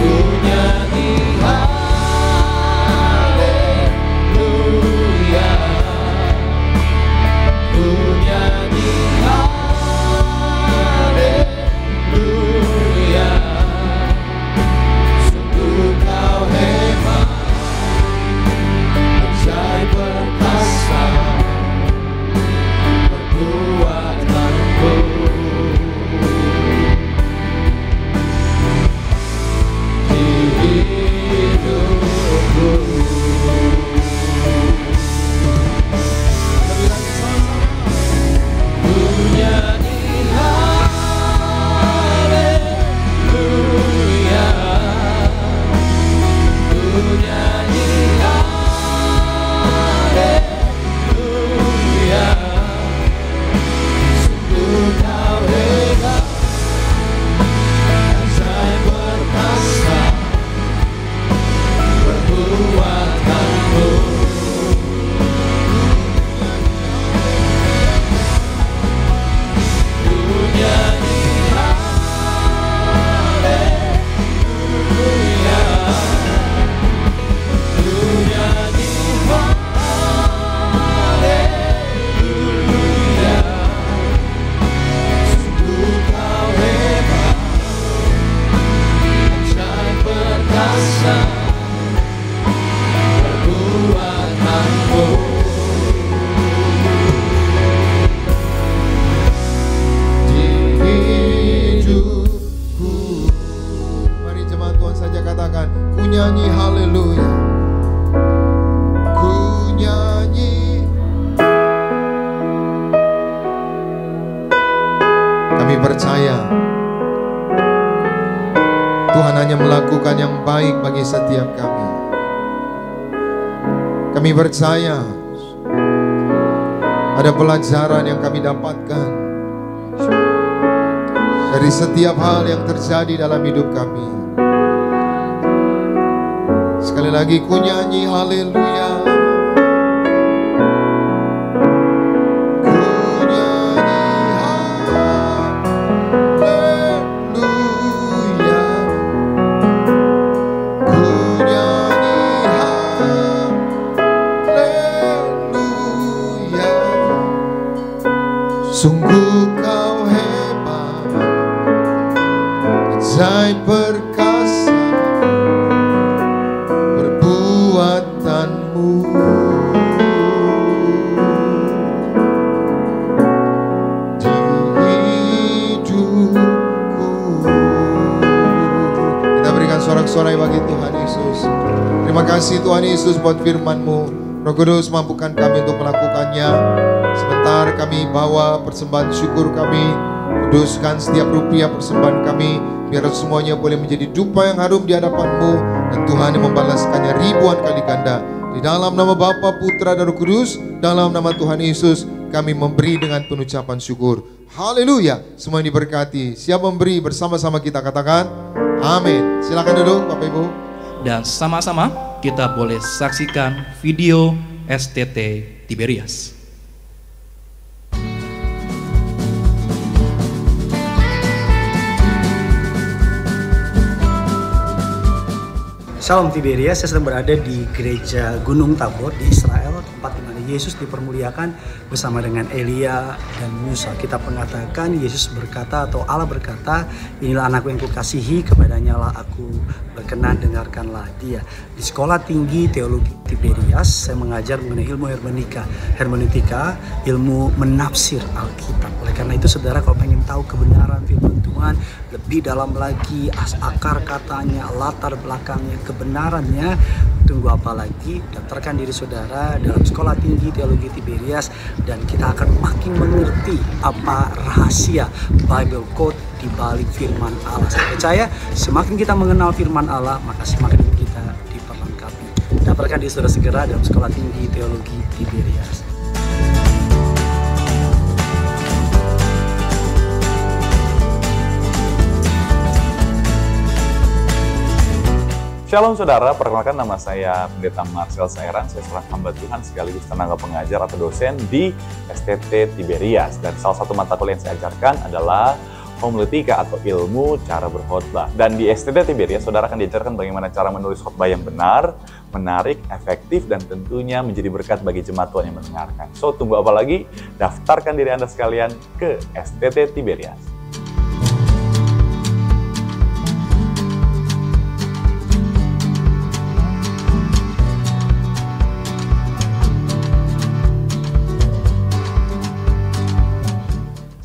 Speaker 6: Ku nyanyi haleluya, ku nyanyi haleluya. Sungguh Kau hebat, ajaib perkasa perbuatanmu. Di hidupku,
Speaker 5: Tapi lagi sama-sama,
Speaker 6: ku nyanyi haleluya, ku nyanyi haleluya. Sungguh Kau hebat, ajaib perkasa perbuatanmu. Ku nyanyi haleluya, ku nyanyi haleluya. Sungguh Kau hebat, ajaib perkasa perbuatanmu. Di hidupku,
Speaker 5: mari jemaat Tuhan saja katakan, ku nyanyi haleluya, ku nyanyi. Kami percaya Tuhan hanya melakukan yang baik bagi setiap kami. Kami percaya ada pelajaran yang kami dapatkan dari setiap hal yang terjadi dalam hidup kami. Sekali lagi ku nyanyi haleluya, ku nyanyi haleluya, ku nyanyi Sungguh kau hebat, ajaib perkasa perbuatanmu. Di hidupku. Kita berikan sorak-sorai bagi Tuhan Yesus. Terima kasih Tuhan Yesus buat firman-Mu. Roh Kudus, mampukan kami untuk melakukannya. Sebentar kami bawa persembahan syukur kami, kuduskan setiap rupiah persembahan kami, biar semuanya boleh menjadi dupa yang harum di hadapan-Mu, dan Tuhan yang membalaskannya ribuan kali ganda. Di dalam nama Bapa, Putra, dan Roh Kudus, dalam nama Tuhan Yesus, kami memberi dengan penuh ucapan syukur. Haleluya, semua yang diberkati. Siap memberi bersama-sama kita katakan, amin. Silakan duduk Bapak Ibu.
Speaker 2: Dan sama-sama kita boleh saksikan video STT Tiberias.
Speaker 7: Salam Tiberias, saya sedang berada di gereja Gunung Tabor di Israel, tempat di mana Yesus dipermuliakan bersama dengan Elia dan Musa. Kita mengatakan Yesus berkata atau Allah berkata, inilah anakku yang kukasihi, kepadanya lah aku berkenan, dengarkanlah dia. Di Sekolah Tinggi Teologi Tiberias, saya mengajar mengenai ilmu hermeneutika, ilmu menafsir Alkitab. Oleh karena itu saudara, kalau pengen tahu kebenaran firman Tuhan lebih dalam lagi, akar katanya, latar belakangnya, kebenarannya, tunggu apa lagi? Daftarkan diri saudara dalam Sekolah Tinggi Teologi Tiberias, dan kita akan makin mengerti apa rahasia Bible Code di balik firman Allah. Saya percaya semakin kita mengenal firman Allah, maka semakin kita diperlengkapi. Daftarkan diri saudara segera dalam Sekolah Tinggi Teologi Tiberias.
Speaker 8: Shalom saudara, perkenalkan nama saya Pendeta Marcel Sairan. Saya seorang hamba Tuhan sekaligus tenaga pengajar atau dosen di STT Tiberias. Dan salah satu mata kuliah yang saya ajarkan adalah homiletika atau ilmu cara berkhotbah. Dan di STT Tiberias, saudara akan diajarkan bagaimana cara menulis khotbah yang benar, menarik, efektif, dan tentunya menjadi berkat bagi jemaat Tuhan yang mendengarkan. So, tunggu apa lagi? Daftarkan diri Anda sekalian ke STT Tiberias.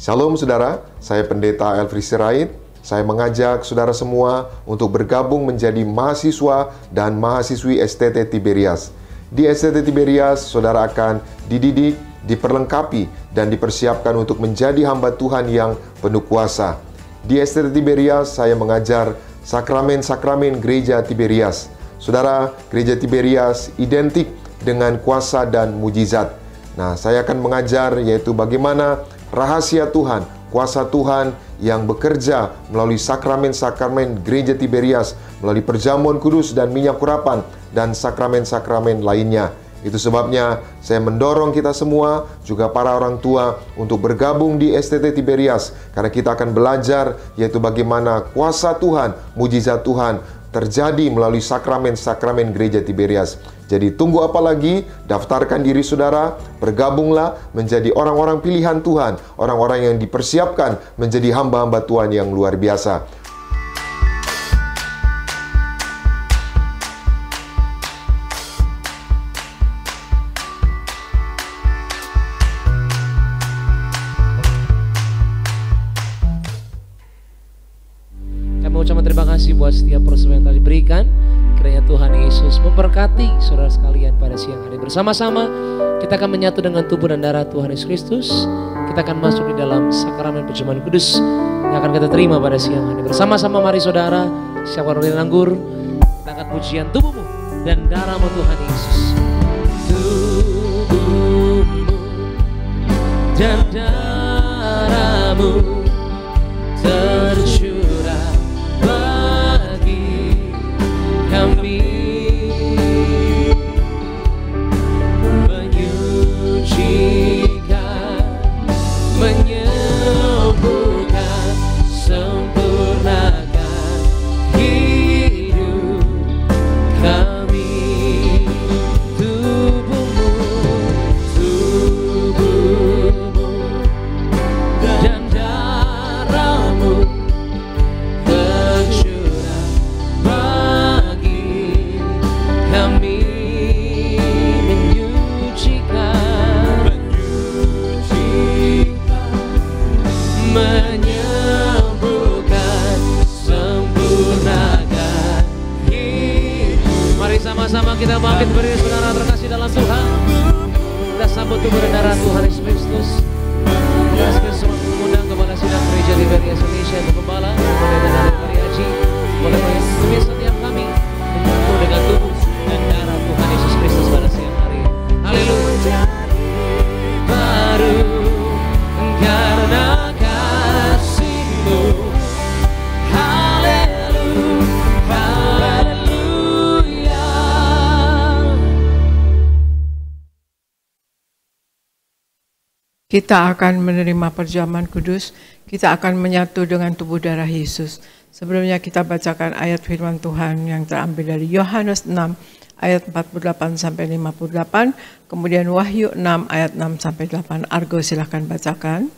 Speaker 5: Shalom saudara, saya Pendeta Elfri Sirait. Saya mengajak saudara semua untuk bergabung menjadi mahasiswa dan mahasiswi STT Tiberias. Di STT Tiberias, saudara akan dididik, diperlengkapi, dan dipersiapkan untuk menjadi hamba Tuhan yang penuh kuasa. Di STT Tiberias, saya mengajar sakramen-sakramen gereja Tiberias. Saudara, gereja Tiberias identik dengan kuasa dan mujizat. Nah, saya akan mengajar yaitu bagaimana rahasia Tuhan, kuasa Tuhan yang bekerja melalui sakramen-sakramen gereja Tiberias, melalui perjamuan kudus dan minyak urapan, dan sakramen-sakramen lainnya. Itu sebabnya saya mendorong kita semua, juga para orang tua, untuk bergabung di STT Tiberias, karena kita akan belajar yaitu bagaimana kuasa Tuhan, mujizat Tuhan terjadi melalui sakramen-sakramen gereja Tiberias. Jadi tunggu apa lagi? Daftarkan diri saudara, bergabunglah menjadi orang-orang pilihan Tuhan, orang-orang yang dipersiapkan menjadi hamba-hamba Tuhan yang luar biasa.
Speaker 1: Kami ucapkan terima kasih buat setiap persembahan yang telah diberikan. Kiranya Tuhan Yesus memberkati saudara sekalian pada siang hari. Bersama-sama kita akan menyatu dengan tubuh dan darah Tuhan Yesus Kristus. Kita akan masuk di dalam sakramen perjamuan kudus yang akan kita terima pada siang hari. Bersama-sama mari saudara, siapkan roti dan anggur. Kita akan pujian tubuhmu dan darahmu Tuhan Yesus. Tubuhmu dan darahmu tercurah bagi kami, menyucikan, menyembuhkan, sempurnakan hidup kami. Tubuhmu Sama-sama kita bangkit berdiri saudara terkasih dalam Tuhan. Kita sambut tubuh dan darah Tuhan Yesus Kristus. Kita semua mengundang Kepala Sidang Gereja Tiberias Indonesia, Ibu Gembala, Pendeta dari Pariaji, boleh mengikuti setiap kami menyatu dengan tubuh dan darah Tuhan Yesus Kristus pada siang hari. Haleluya. Baru karena kasih-Mu.
Speaker 3: Kita akan menerima perjamuan kudus, kita akan menyatu dengan tubuh darah Yesus. Sebelumnya kita bacakan ayat firman Tuhan yang terambil dari Yohanes 6 ayat 48 sampai 58, kemudian Wahyu 6 ayat 6 sampai 8. Argo silahkan bacakan.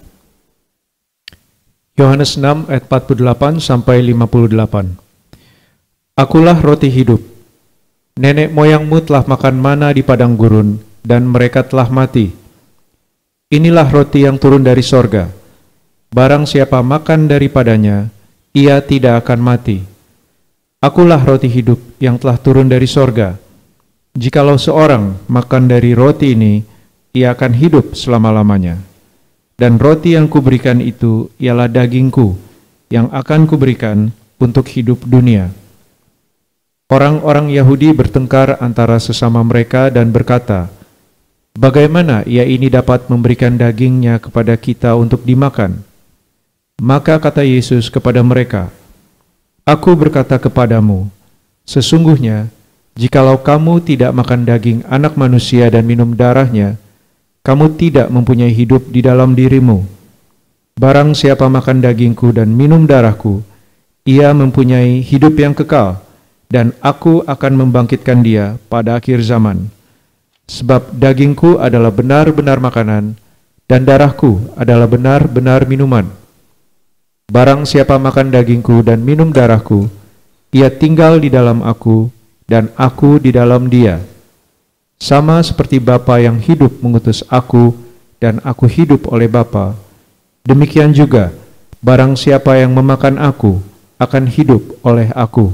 Speaker 4: Yohanes 6 ayat 48 sampai 58. Akulah roti hidup. Nenek moyangmu telah makan mana di padang gurun, dan mereka telah mati. Inilah roti yang turun dari sorga. Barang siapa makan daripadanya, ia tidak akan mati. Akulah roti hidup yang telah turun dari sorga. Jikalau seorang makan dari roti ini, ia akan hidup selama-lamanya. Dan roti yang kuberikan itu ialah dagingku, yang akan kuberikan untuk hidup dunia. Orang-orang Yahudi bertengkar antara sesama mereka dan berkata, bagaimana ia ini dapat memberikan dagingnya kepada kita untuk dimakan? Maka kata Yesus kepada mereka, Aku berkata kepadamu, sesungguhnya, jikalau kamu tidak makan daging anak manusia dan minum darahnya, kamu tidak mempunyai hidup di dalam dirimu. Barang siapa makan dagingku dan minum darahku, ia mempunyai hidup yang kekal, dan aku akan membangkitkan dia pada akhir zaman. Sebab dagingku adalah benar-benar makanan, dan darahku adalah benar-benar minuman. Barang siapa makan dagingku dan minum darahku, ia tinggal di dalam aku, dan aku di dalam dia. Sama seperti Bapa yang hidup mengutus aku, dan aku hidup oleh Bapa, demikian juga, barang siapa yang memakan aku, akan hidup oleh aku.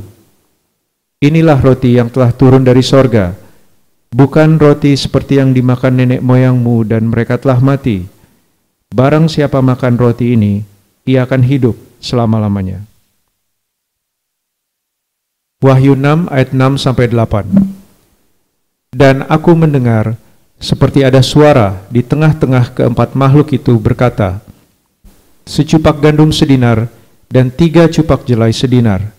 Speaker 4: Inilah roti yang telah turun dari sorga, bukan roti seperti yang dimakan nenek moyangmu dan mereka telah mati. Barang siapa makan roti ini, ia akan hidup selama-lamanya. Wahyu 6 ayat 6 sampai 8. Dan aku mendengar seperti ada suara di tengah-tengah keempat makhluk itu berkata, secupak gandum sedinar dan 3 cupak jelai sedinar.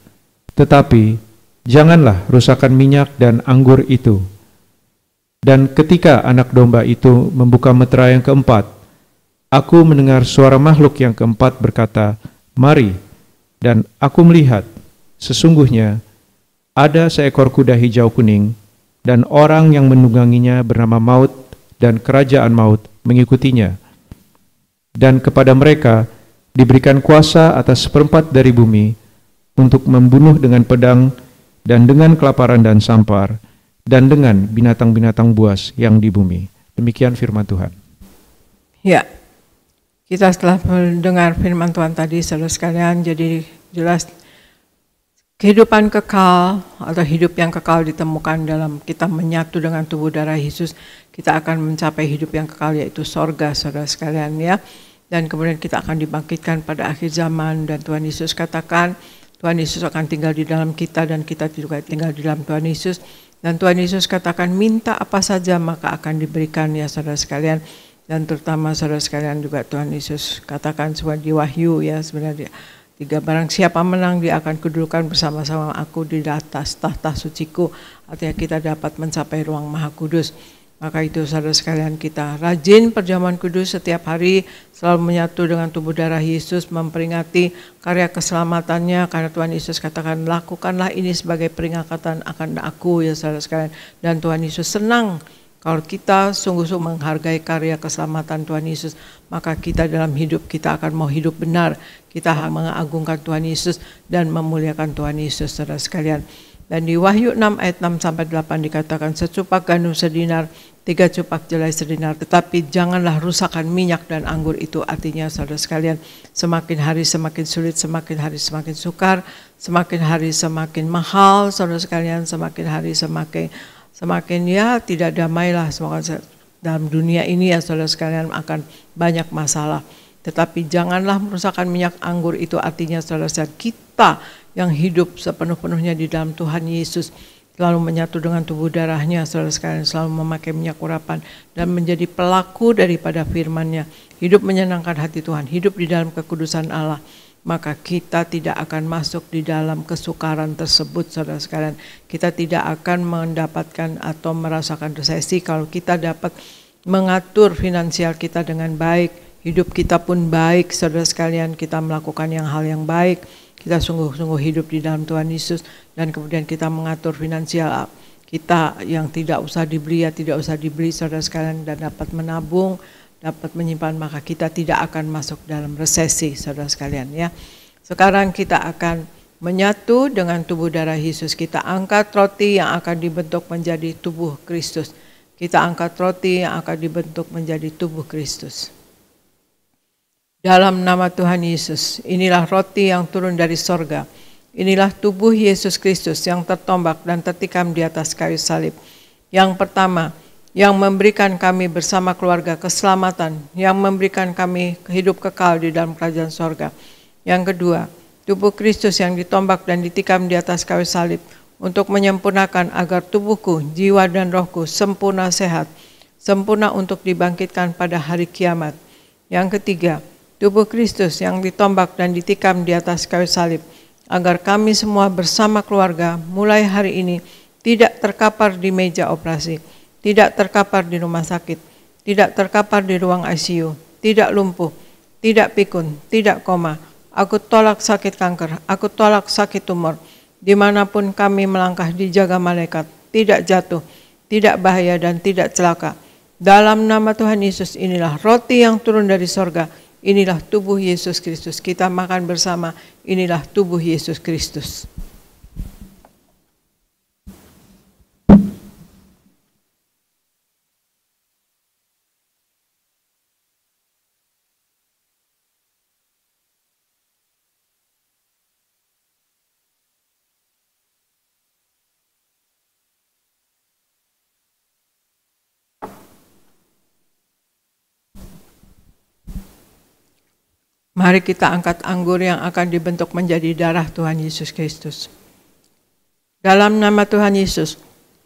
Speaker 4: Tetapi janganlah rusakkan minyak dan anggur itu. Dan ketika anak domba itu membuka meterai yang keempat, aku mendengar suara makhluk yang keempat berkata, mari. Dan aku melihat, sesungguhnya ada seekor kuda hijau kuning, dan orang yang menungganginya bernama Maut, dan kerajaan Maut mengikutinya. Dan kepada mereka diberikan kuasa atas seperempat dari bumi, untuk membunuh dengan pedang, dan dengan kelaparan dan sampar, dan dengan binatang-binatang buas yang di bumi. Demikian firman Tuhan.
Speaker 3: Ya, kita setelah mendengar firman Tuhan tadi, saudara sekalian, jadi jelas kehidupan kekal atau hidup yang kekal ditemukan dalam kita menyatu dengan tubuh darah Yesus. Kita akan mencapai hidup yang kekal, yaitu sorga, saudara sekalian ya. Dan kemudian kita akan dibangkitkan pada akhir zaman, dan Tuhan Yesus katakan, Tuhan Yesus akan tinggal di dalam kita, dan kita juga tinggal di dalam Tuhan Yesus. Dan Tuhan Yesus katakan, minta apa saja maka akan diberikan ya saudara sekalian. Dan terutama saudara sekalian juga Tuhan Yesus katakan sebuah di Wahyu ya sebenarnya. 3, barang siapa menang dia akan kududukan bersama-sama aku di atas tahta suciku. Artinya kita dapat mencapai ruang maha kudus. Maka itu saudara sekalian, kita rajin perjamuan kudus setiap hari, selalu menyatu dengan tubuh darah Yesus, memperingati karya keselamatannya, karena Tuhan Yesus katakan, lakukanlah ini sebagai peringatan akan aku ya saudara sekalian. Dan Tuhan Yesus senang kalau kita sungguh-sungguh menghargai karya keselamatan Tuhan Yesus, maka kita dalam hidup kita akan mau hidup benar. Kita mengagungkan Tuhan Yesus dan memuliakan Tuhan Yesus, saudara sekalian. Dan di Wahyu 6 ayat 6 sampai 8 dikatakan, secupak gandum sedinar 3 cupak jelai sedinar, tetapi janganlah rusakkan minyak dan anggur itu. Artinya saudara sekalian, semakin hari semakin sulit, semakin hari semakin sukar, semakin hari semakin mahal, saudara sekalian, semakin hari semakin ya tidak damailah. Semoga dalam dunia ini ya saudara sekalian akan banyak masalah. Tetapi janganlah merusakkan minyak anggur itu. Artinya saudara sekalian, kita yang hidup sepenuh-penuhnya di dalam Tuhan Yesus, selalu menyatu dengan tubuh darahnya, saudara sekalian, selalu memakai minyak urapan dan menjadi pelaku daripada firman-Nya. Hidup menyenangkan hati Tuhan, hidup di dalam kekudusan Allah. Maka kita tidak akan masuk di dalam kesukaran tersebut, saudara sekalian. Kita tidak akan mendapatkan atau merasakan resesi kalau kita dapat mengatur finansial kita dengan baik. Hidup kita pun baik, saudara sekalian, kita melakukan hal yang baik. Kita sungguh-sungguh hidup di dalam Tuhan Yesus, dan kemudian kita mengatur finansial kita yang tidak usah dibeli, saudara sekalian, dan dapat menabung, dapat menyimpan, maka kita tidak akan masuk dalam resesi, saudara sekalian ya. Sekarang kita akan menyatu dengan tubuh darah Yesus. Kita angkat roti yang akan dibentuk menjadi tubuh Kristus. Kita angkat roti yang akan dibentuk menjadi tubuh Kristus. Dalam nama Tuhan Yesus, inilah roti yang turun dari sorga. Inilah tubuh Yesus Kristus yang tertombak dan tertikam di atas kayu salib. Yang pertama, yang memberikan kami bersama keluarga keselamatan, yang memberikan kami hidup kekal di dalam kerajaan sorga. Yang kedua, tubuh Kristus yang ditombak dan ditikam di atas kayu salib untuk menyempurnakan agar tubuhku, jiwa dan rohku sempurna sehat, sempurna untuk dibangkitkan pada hari kiamat. Yang ketiga, tubuh Kristus yang ditombak dan ditikam di atas kayu salib, agar kami semua bersama keluarga mulai hari ini tidak terkapar di meja operasi, tidak terkapar di rumah sakit, tidak terkapar di ruang ICU, tidak lumpuh, tidak pikun, tidak koma. Aku tolak sakit kanker, aku tolak sakit tumor. Dimanapun kami melangkah dijaga malaikat, tidak jatuh, tidak bahaya dan tidak celaka. Dalam nama Tuhan Yesus, inilah roti yang turun dari sorga. Inilah tubuh Yesus Kristus. Kita makan bersama. Inilah tubuh Yesus Kristus. Mari kita angkat anggur yang akan dibentuk menjadi darah Tuhan Yesus Kristus. Dalam nama Tuhan Yesus,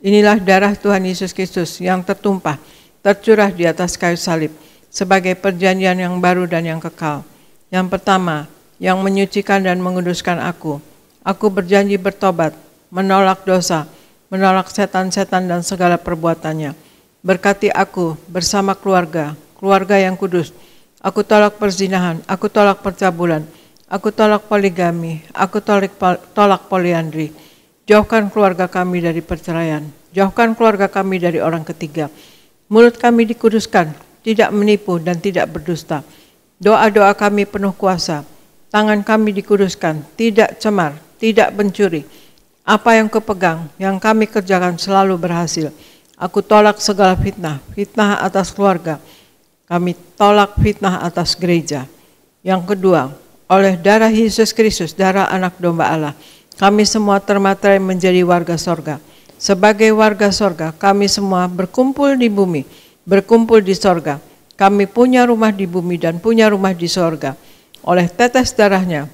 Speaker 3: inilah darah Tuhan Yesus Kristus yang tertumpah, tercurah di atas kayu salib sebagai perjanjian yang baru dan yang kekal. Yang pertama, yang menyucikan dan menguduskan aku. Aku berjanji bertobat, menolak dosa, menolak setan-setan dan segala perbuatannya. Berkati aku bersama keluarga yang kudus. Aku tolak perzinahan, aku tolak percabulan, aku tolak poligami, aku tolak poliandri. Jauhkan keluarga kami dari perceraian, jauhkan keluarga kami dari orang ketiga. Mulut kami dikuduskan, tidak menipu dan tidak berdusta. Doa-doa kami penuh kuasa, tangan kami dikuduskan, tidak cemar, tidak mencuri. Apa yang kupegang, yang kami kerjakan selalu berhasil. Aku tolak segala fitnah, fitnah atas keluarga. Kami tolak fitnah atas gereja. Yang kedua, oleh darah Yesus Kristus, darah anak domba Allah, kami semua termaterai menjadi warga sorga. Sebagai warga sorga, kami semua berkumpul di bumi, berkumpul di sorga. Kami punya rumah di bumi dan punya rumah di sorga. Oleh tetes darahnya,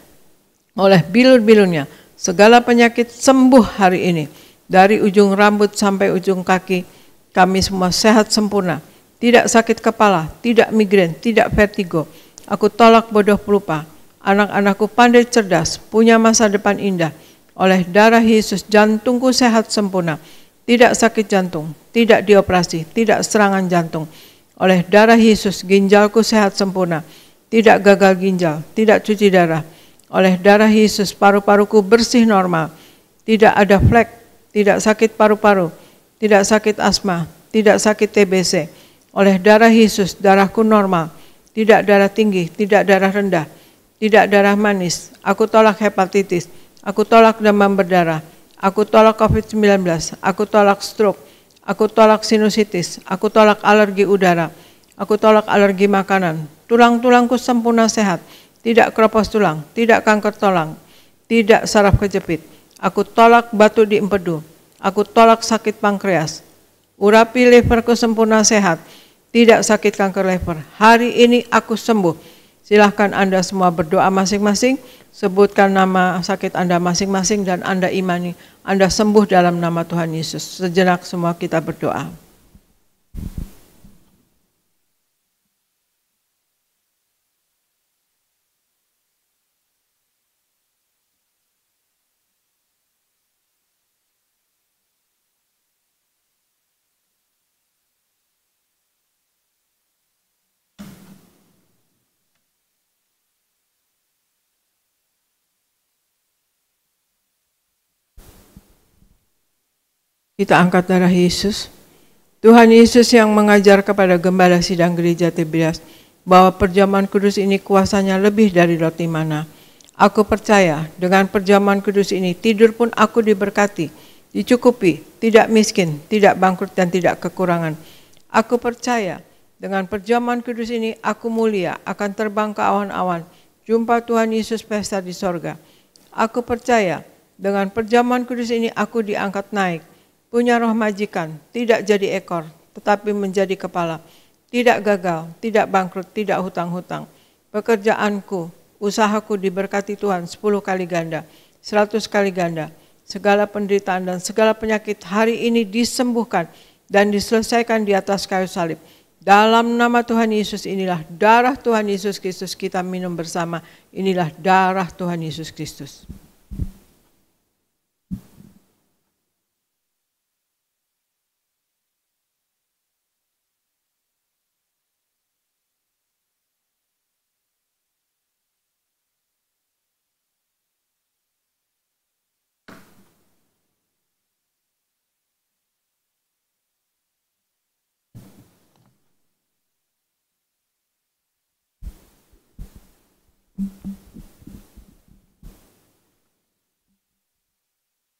Speaker 3: oleh bilur-bilurnya, segala penyakit sembuh hari ini. Dari ujung rambut sampai ujung kaki, kami semua sehat sempurna. Tidak sakit kepala, tidak migrain, tidak vertigo. Aku tolak bodoh pelupa. Anak-anakku pandai cerdas, punya masa depan indah. Oleh darah Yesus, jantungku sehat sempurna. Tidak sakit jantung, tidak dioperasi, tidak serangan jantung. Oleh darah Yesus, ginjalku sehat sempurna. Tidak gagal ginjal, tidak cuci darah. Oleh darah Yesus, paru-paruku bersih normal. Tidak ada flek, tidak sakit paru-paru, tidak sakit asma, tidak sakit TBC. Oleh darah Yesus, darahku normal, tidak darah tinggi, tidak darah rendah, tidak darah manis. Aku tolak hepatitis, aku tolak demam berdarah, aku tolak COVID-19, aku tolak stroke, Aku tolak sinusitis, aku tolak alergi udara, aku tolak alergi makanan. Tulang-tulangku sempurna sehat, tidak keropos tulang, tidak kanker tulang, tidak saraf kejepit. Aku tolak batu di empedu, aku tolak sakit pankreas. Urapi leverku sempurna sehat, tidak sakit kanker lever. Hari ini aku sembuh. Silahkan Anda semua berdoa masing-masing, sebutkan nama sakit Anda masing-masing dan Anda imani Anda sembuh dalam nama Tuhan Yesus. Sejenak semua kita berdoa. Kita angkat darah Yesus. Tuhan Yesus yang mengajar kepada gembala sidang gereja Tiberias bahwa perjamuan kudus ini kuasanya lebih dari roti mana. Aku percaya dengan perjamuan kudus ini tidur pun aku diberkati, dicukupi, tidak miskin, tidak bangkrut dan tidak kekurangan. Aku percaya dengan perjamuan kudus ini aku mulia, akan terbang ke awan-awan, jumpa Tuhan Yesus pesta di sorga. Aku percaya dengan perjamuan kudus ini aku diangkat naik, punya roh majikan, tidak jadi ekor, tetapi menjadi kepala. Tidak gagal, tidak bangkrut, tidak hutang-hutang. Pekerjaanku, usahaku diberkati Tuhan 10 kali ganda, 100 kali ganda. Segala penderitaan dan segala penyakit hari ini disembuhkan dan diselesaikan di atas kayu salib. Dalam nama Tuhan Yesus inilah darah Tuhan Yesus Kristus kita minum bersama. Inilah darah Tuhan Yesus Kristus.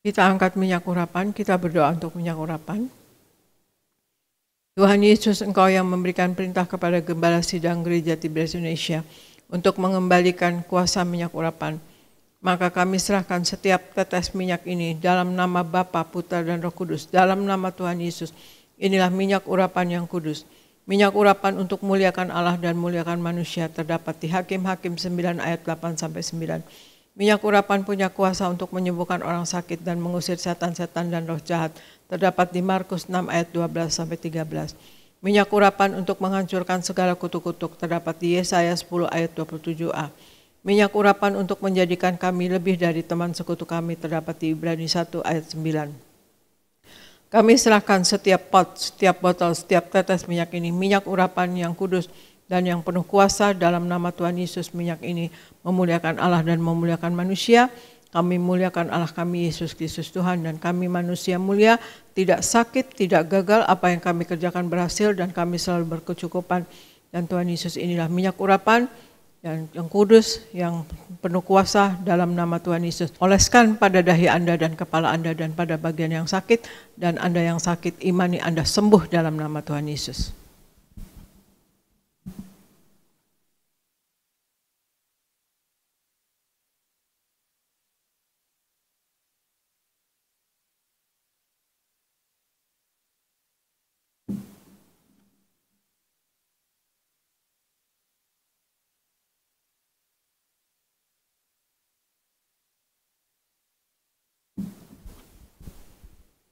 Speaker 3: Kita angkat minyak urapan, kita berdoa untuk minyak urapan. Tuhan Yesus, Engkau yang memberikan perintah kepada Gembala Sidang Gereja Tiberias Indonesia untuk mengembalikan kuasa minyak urapan. Maka kami serahkan setiap tetes minyak ini dalam nama Bapa, Putra dan Roh Kudus, dalam nama Tuhan Yesus. Inilah minyak urapan yang kudus. Minyak urapan untuk muliakan Allah dan muliakan manusia terdapat di Hakim-Hakim 9 ayat 8-9. Minyak urapan punya kuasa untuk menyembuhkan orang sakit dan mengusir setan-setan dan roh jahat. Terdapat di Markus 6 ayat 12-13. Minyak urapan untuk menghancurkan segala kutuk-kutuk. Terdapat di Yesaya 10 ayat 27a. Minyak urapan untuk menjadikan kami lebih dari teman sekutu kami. Terdapat di Ibrani 1 ayat 9. Kami serahkan setiap pot, setiap botol, setiap tetes minyak ini. Minyak urapan yang kudus dan yang penuh kuasa dalam nama Tuhan Yesus. Minyak ini memuliakan Allah dan memuliakan manusia. Kami muliakan Allah kami Yesus Kristus Tuhan, dan kami manusia mulia, tidak sakit, tidak gagal, apa yang kami kerjakan berhasil dan kami selalu berkecukupan. Dan Tuhan Yesus inilah minyak urapan yang kudus, yang penuh kuasa dalam nama Tuhan Yesus. Oleskan pada dahi Anda dan kepala Anda dan pada bagian yang sakit, dan Anda yang sakit imani Anda sembuh dalam nama Tuhan Yesus.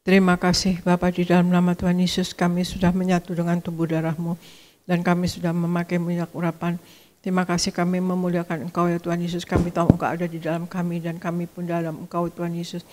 Speaker 3: Terima kasih Bapa, di dalam nama Tuhan Yesus kami sudah menyatu dengan tubuh darah-Mu dan kami sudah memakai minyak urapan. Terima kasih kami memuliakan Engkau ya Tuhan Yesus. Kami tahu Engkau ada di dalam kami dan kami pun dalam Engkau Tuhan Yesus.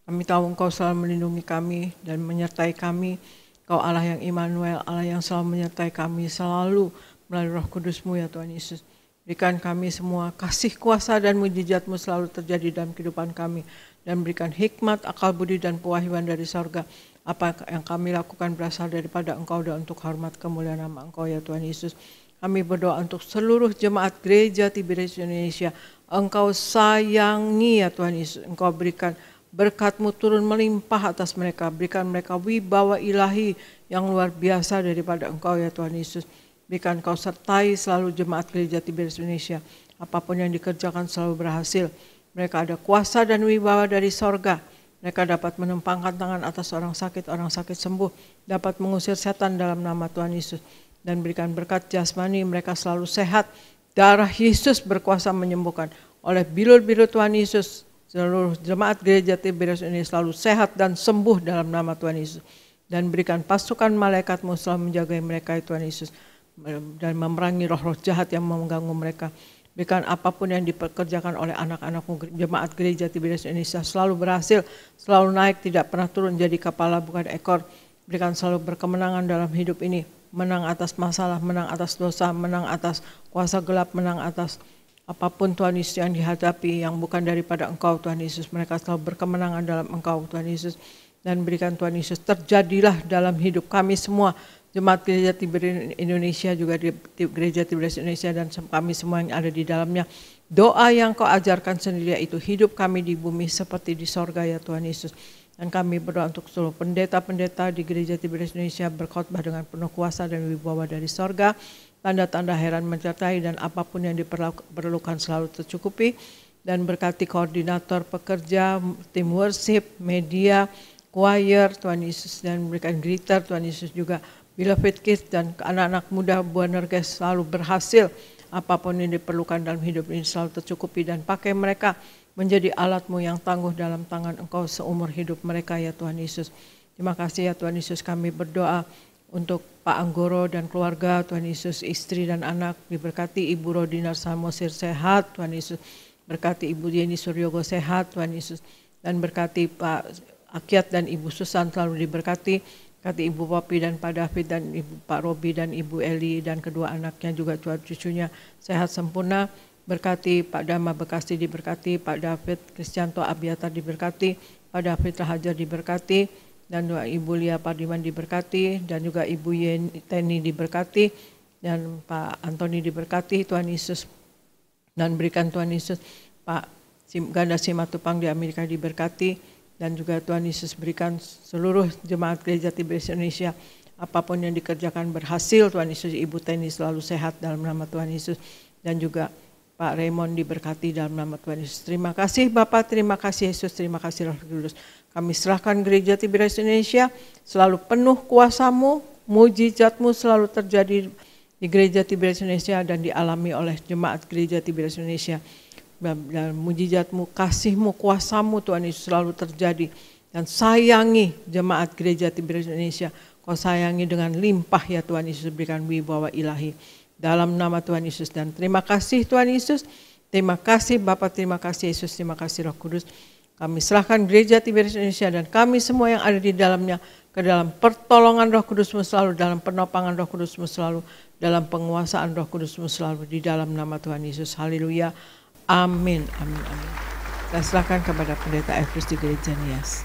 Speaker 3: Kami tahu Engkau selalu melindungi kami dan menyertai kami. Engkau Allah yang Immanuel, Allah yang selalu menyertai kami selalu melalui Roh Kudus-Mu ya Tuhan Yesus. Berikan kami semua kasih kuasa dan mujizat-Mu selalu terjadi dalam kehidupan kami. Dan berikan hikmat, akal budi dan pewahyuan dari sorga. Apa yang kami lakukan berasal daripada Engkau dan untuk hormat kemuliaan nama Engkau ya Tuhan Yesus. Kami berdoa untuk seluruh jemaat gereja Tiberias Indonesia. Engkau sayangi ya Tuhan Yesus. Engkau berikan Berkat-Mu turun melimpah atas mereka. Berikan mereka wibawa ilahi yang luar biasa daripada Engkau ya Tuhan Yesus. Berikan Kau sertai selalu jemaat Gereja Tiberias Indonesia. Apapun yang dikerjakan selalu berhasil. Mereka ada kuasa dan wibawa dari sorga. Mereka dapat menumpangkan tangan atas orang sakit sembuh. Dapat mengusir setan dalam nama Tuhan Yesus. Dan berikan berkat jasmani, mereka selalu sehat. Darah Yesus berkuasa menyembuhkan. Oleh bilur-bilur Tuhan Yesus, seluruh jemaat Gereja Tiberias ini selalu sehat dan sembuh dalam nama Tuhan Yesus. Dan berikan pasukan malaikat-Mu selalu menjaga mereka Tuhan Yesus. Dan memerangi roh-roh jahat yang mengganggu mereka. Berikan apapun yang dipekerjakan oleh anak-anak-Mu jemaat Gereja Tiberias Indonesia selalu berhasil, selalu naik, tidak pernah turun jadi kepala bukan ekor. Berikan selalu berkemenangan dalam hidup ini, menang atas masalah, menang atas dosa, menang atas kuasa gelap, menang atas apapun Tuhan Yesus yang dihadapi yang bukan daripada Engkau Tuhan Yesus. Mereka selalu berkemenangan dalam Engkau Tuhan Yesus. Dan berikan Tuhan Yesus terjadilah dalam hidup kami semua, jemaat Gereja Tiberias Indonesia, juga di Gereja Tiberias Indonesia dan kami semua yang ada di dalamnya. Doa yang Kau ajarkan sendiri yaitu hidup kami di bumi seperti di sorga ya Tuhan Yesus. Dan kami berdoa untuk seluruh pendeta-pendeta di Gereja Tiberias Indonesia berkhotbah dengan penuh kuasa dan wibawa dari sorga. Tanda-tanda heran menyertai dan apapun yang diperlukan selalu tercukupi. Dan berkati koordinator pekerja, tim worship, media, choir, Tuhan Yesus, dan berikan greeter, Tuhan Yesus juga. Beloved Kids dan anak-anak muda Boanerges selalu berhasil. Apapun yang diperlukan dalam hidup ini selalu tercukupi dan pakai mereka menjadi alat-Mu yang tangguh dalam tangan Engkau seumur hidup mereka ya Tuhan Yesus. Terima kasih ya Tuhan Yesus, kami berdoa untuk Pak Anggoro dan keluarga, Tuhan Yesus, istri dan anak, diberkati Ibu Rodinar Samosir sehat, Tuhan Yesus, berkati Ibu Yeni Suryogo sehat, Tuhan Yesus, dan berkati Pak Akyat dan Ibu Susan selalu diberkati, berkati Ibu Popi dan Pak David dan Ibu Pak Robi dan Ibu Eli dan kedua anaknya juga cucunya sehat sempurna, berkati Pak Dama Bekasi diberkati, Pak David Kristianto Abiatar diberkati, Pak David Rahajar diberkati, dan Ibu Lia Pardiman diberkati, dan juga Ibu Teni diberkati, dan Pak Antoni diberkati, Tuhan Yesus. Dan berikan Tuhan Yesus, Pak Ganda Simatupang di Amerika diberkati, dan juga Tuhan Yesus berikan seluruh jemaat Gereja Tiberias Indonesia, apapun yang dikerjakan berhasil, Tuhan Yesus. Ibu Teni selalu sehat dalam nama Tuhan Yesus, dan juga Pak Raymond diberkati dalam nama Tuhan Yesus. Terima kasih Bapak, terima kasih Yesus, terima kasih Roh Kudus. Kami serahkan Gereja Tiberias Indonesia, selalu penuh kuasa-Mu, mujizat-Mu selalu terjadi di Gereja Tiberias Indonesia dan dialami oleh jemaat Gereja Tiberias Indonesia. Dan mujizat-Mu, kasih-Mu, kuasa-Mu Tuhan Yesus selalu terjadi. Dan sayangi jemaat Gereja Tiberias Indonesia, Kau sayangi dengan limpah ya Tuhan Yesus, berikan wibawa ilahi. Dalam nama Tuhan Yesus, dan terima kasih Tuhan Yesus, terima kasih Bapa, terima kasih Yesus, terima kasih Roh Kudus. Kami serahkan Gereja Tiberias Indonesia dan kami semua yang ada di dalamnya ke dalam pertolongan Roh Kudus-Mu selalu, dalam penopangan Roh Kudus-Mu selalu, dalam penguasaan Roh Kudus-Mu selalu, di dalam nama Tuhan Yesus. Haleluya. Amin, amin, amin. Dan serahkan kepada Pendeta Efrus di Gereja Nias.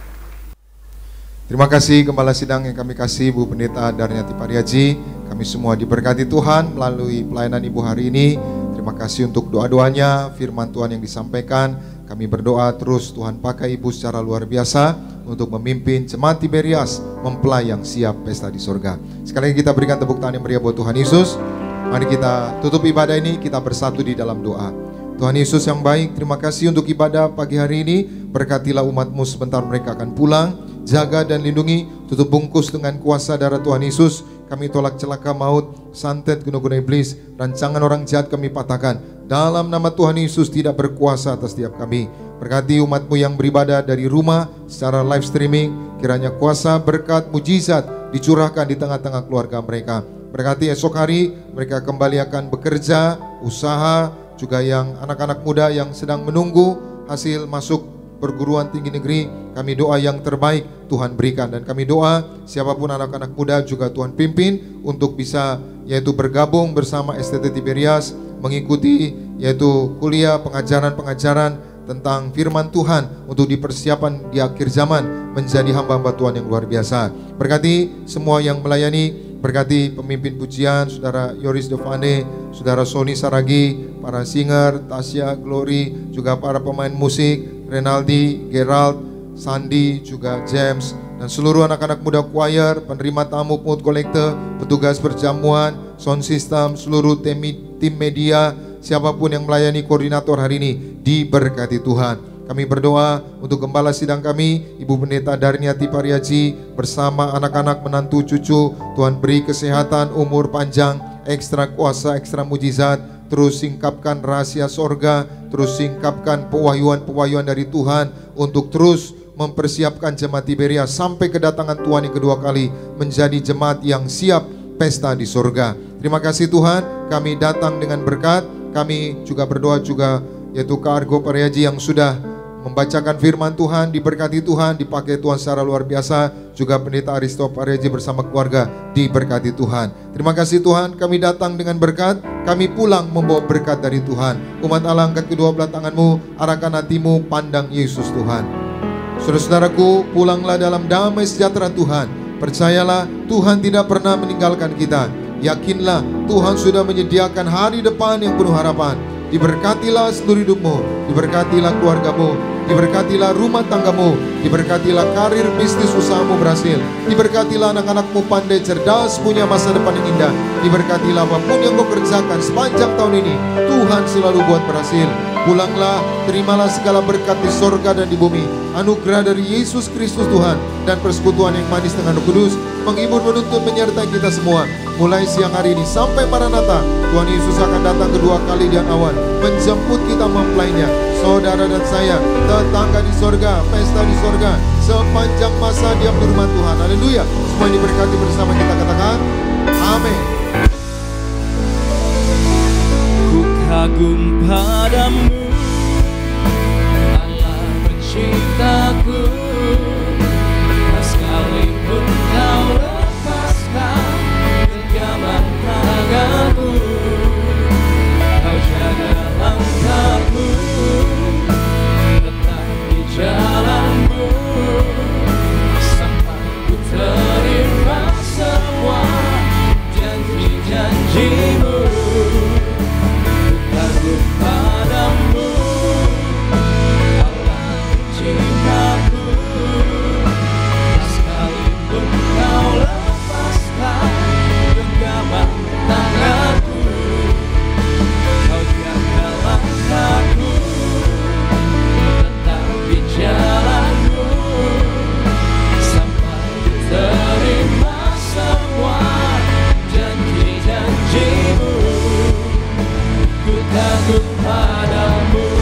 Speaker 5: Terima kasih Gembala Sidang yang kami kasih, Bu Pendeta Darniati Pariaji. Kami semua diberkati Tuhan melalui pelayanan Ibu hari ini. Terima kasih untuk doa-doanya, firman Tuhan yang disampaikan. Kami berdoa terus Tuhan pakai Ibu secara luar biasa untuk memimpin jemaat Tiberias mempelai yang siap pesta di surga. Sekali lagi kita berikan tepuk tangan yang meriah buat Tuhan Yesus. Mari kita tutup ibadah ini, kita bersatu di dalam doa. Tuhan Yesus yang baik, terima kasih untuk ibadah pagi hari ini. Berkatilah umat-Mu sebentar mereka akan pulang. Jaga dan lindungi, tutup bungkus dengan kuasa darah Tuhan Yesus. Kami tolak celaka maut, santet guna-guna iblis, rancangan orang jahat kami patahkan. Dalam nama Tuhan Yesus tidak berkuasa atas setiap kami. Berkati umat-Mu yang beribadah dari rumah secara live streaming. Kiranya kuasa, berkat, mujizat dicurahkan di tengah-tengah keluarga mereka. Berkati esok hari mereka kembali akan bekerja, usaha, juga yang anak-anak muda yang sedang menunggu hasil masuk perguruan tinggi negeri. Kami doa yang terbaik Tuhan berikan, dan kami doa siapapun anak-anak muda juga Tuhan pimpin untuk bisa yaitu bergabung bersama STT Tiberias, mengikuti yaitu kuliah pengajaran-pengajaran tentang firman Tuhan untuk dipersiapkan di akhir zaman menjadi hamba-hamba Tuhan yang luar biasa. Berkati semua yang melayani, berkati pemimpin pujian, Saudara Yoris Devane, Saudara Sony Saragi, para singer, Tasya, Glory, juga para pemain musik, Renaldi, Gerald, Sandi, juga James, dan seluruh anak-anak muda choir, penerima tamu, pungut kolektor, petugas perjamuan, sound system, seluruh tim media, siapapun yang melayani koordinator hari ini, diberkati Tuhan. Kami berdoa untuk gembala sidang kami, Ibu Pendeta Darniati Pariaji, bersama anak-anak, menantu, cucu. Tuhan beri kesehatan, umur panjang, ekstra kuasa, ekstra mujizat. Terus singkapkan rahasia sorga, terus singkapkan pewahyuan-pewahyuan dari Tuhan untuk terus mempersiapkan jemaat Tiberia sampai kedatangan Tuhan yang kedua kali, menjadi jemaat yang siap pesta di sorga. Terima kasih Tuhan, kami datang dengan berkat. Kami juga berdoa juga yaitu Kak Argo Pariaji yang sudah membacakan firman Tuhan, diberkati Tuhan, dipakai Tuhan secara luar biasa. Juga Pendeta Aristo Pariaji bersama keluarga, diberkati Tuhan. Terima kasih Tuhan, kami datang dengan berkat, kami pulang membawa berkat dari Tuhan. Umat Allah, angkat kedua belah tanganmu, arahkan hatimu, pandang Yesus Tuhan. Saudara-saudaraku, pulanglah dalam damai sejahtera Tuhan. Percayalah, Tuhan tidak pernah meninggalkan kita. Yakinlah, Tuhan sudah menyediakan hari depan yang penuh harapan. Diberkatilah seluruh hidupmu, diberkatilah keluargamu, diberkatilah rumah tanggamu, diberkatilah karir bisnis usahamu berhasil, diberkatilah anak-anakmu pandai cerdas, punya masa depan yang indah, diberkatilah apapun yang kau kerjakan sepanjang tahun ini, Tuhan selalu buat berhasil. Pulanglah, terimalah segala berkat di sorga dan di bumi, anugerah dari Yesus Kristus Tuhan, dan persekutuan yang manis dengan Roh Kudus, menghibur, menuntun, menyertai kita semua. Mulai siang hari ini sampai Maranatha, Tuhan Yesus akan datang kedua kali di awan, menjemput kita mempelainya. Saudara dan saya, tetangga di sorga, pesta di sorga, sepanjang masa diam di rumah Tuhan. Haleluya. Semua diberkati bersama kita, katakan amin.
Speaker 2: Ku kagum padamu, Allah penciptaku, sekalipun kau lepaskan genggaman tanganmu, kau jaga langkahku, tetap di jalanmu, sampai ku terima semua janji-janjimu. Kagum padamu, Allah cintaku, sekalipun kau lepaskan genggaman tanganku, kau jaga langkahku, tetap di jalanmu, sampai terima semua janji-janjimu. Ku kagum padamu.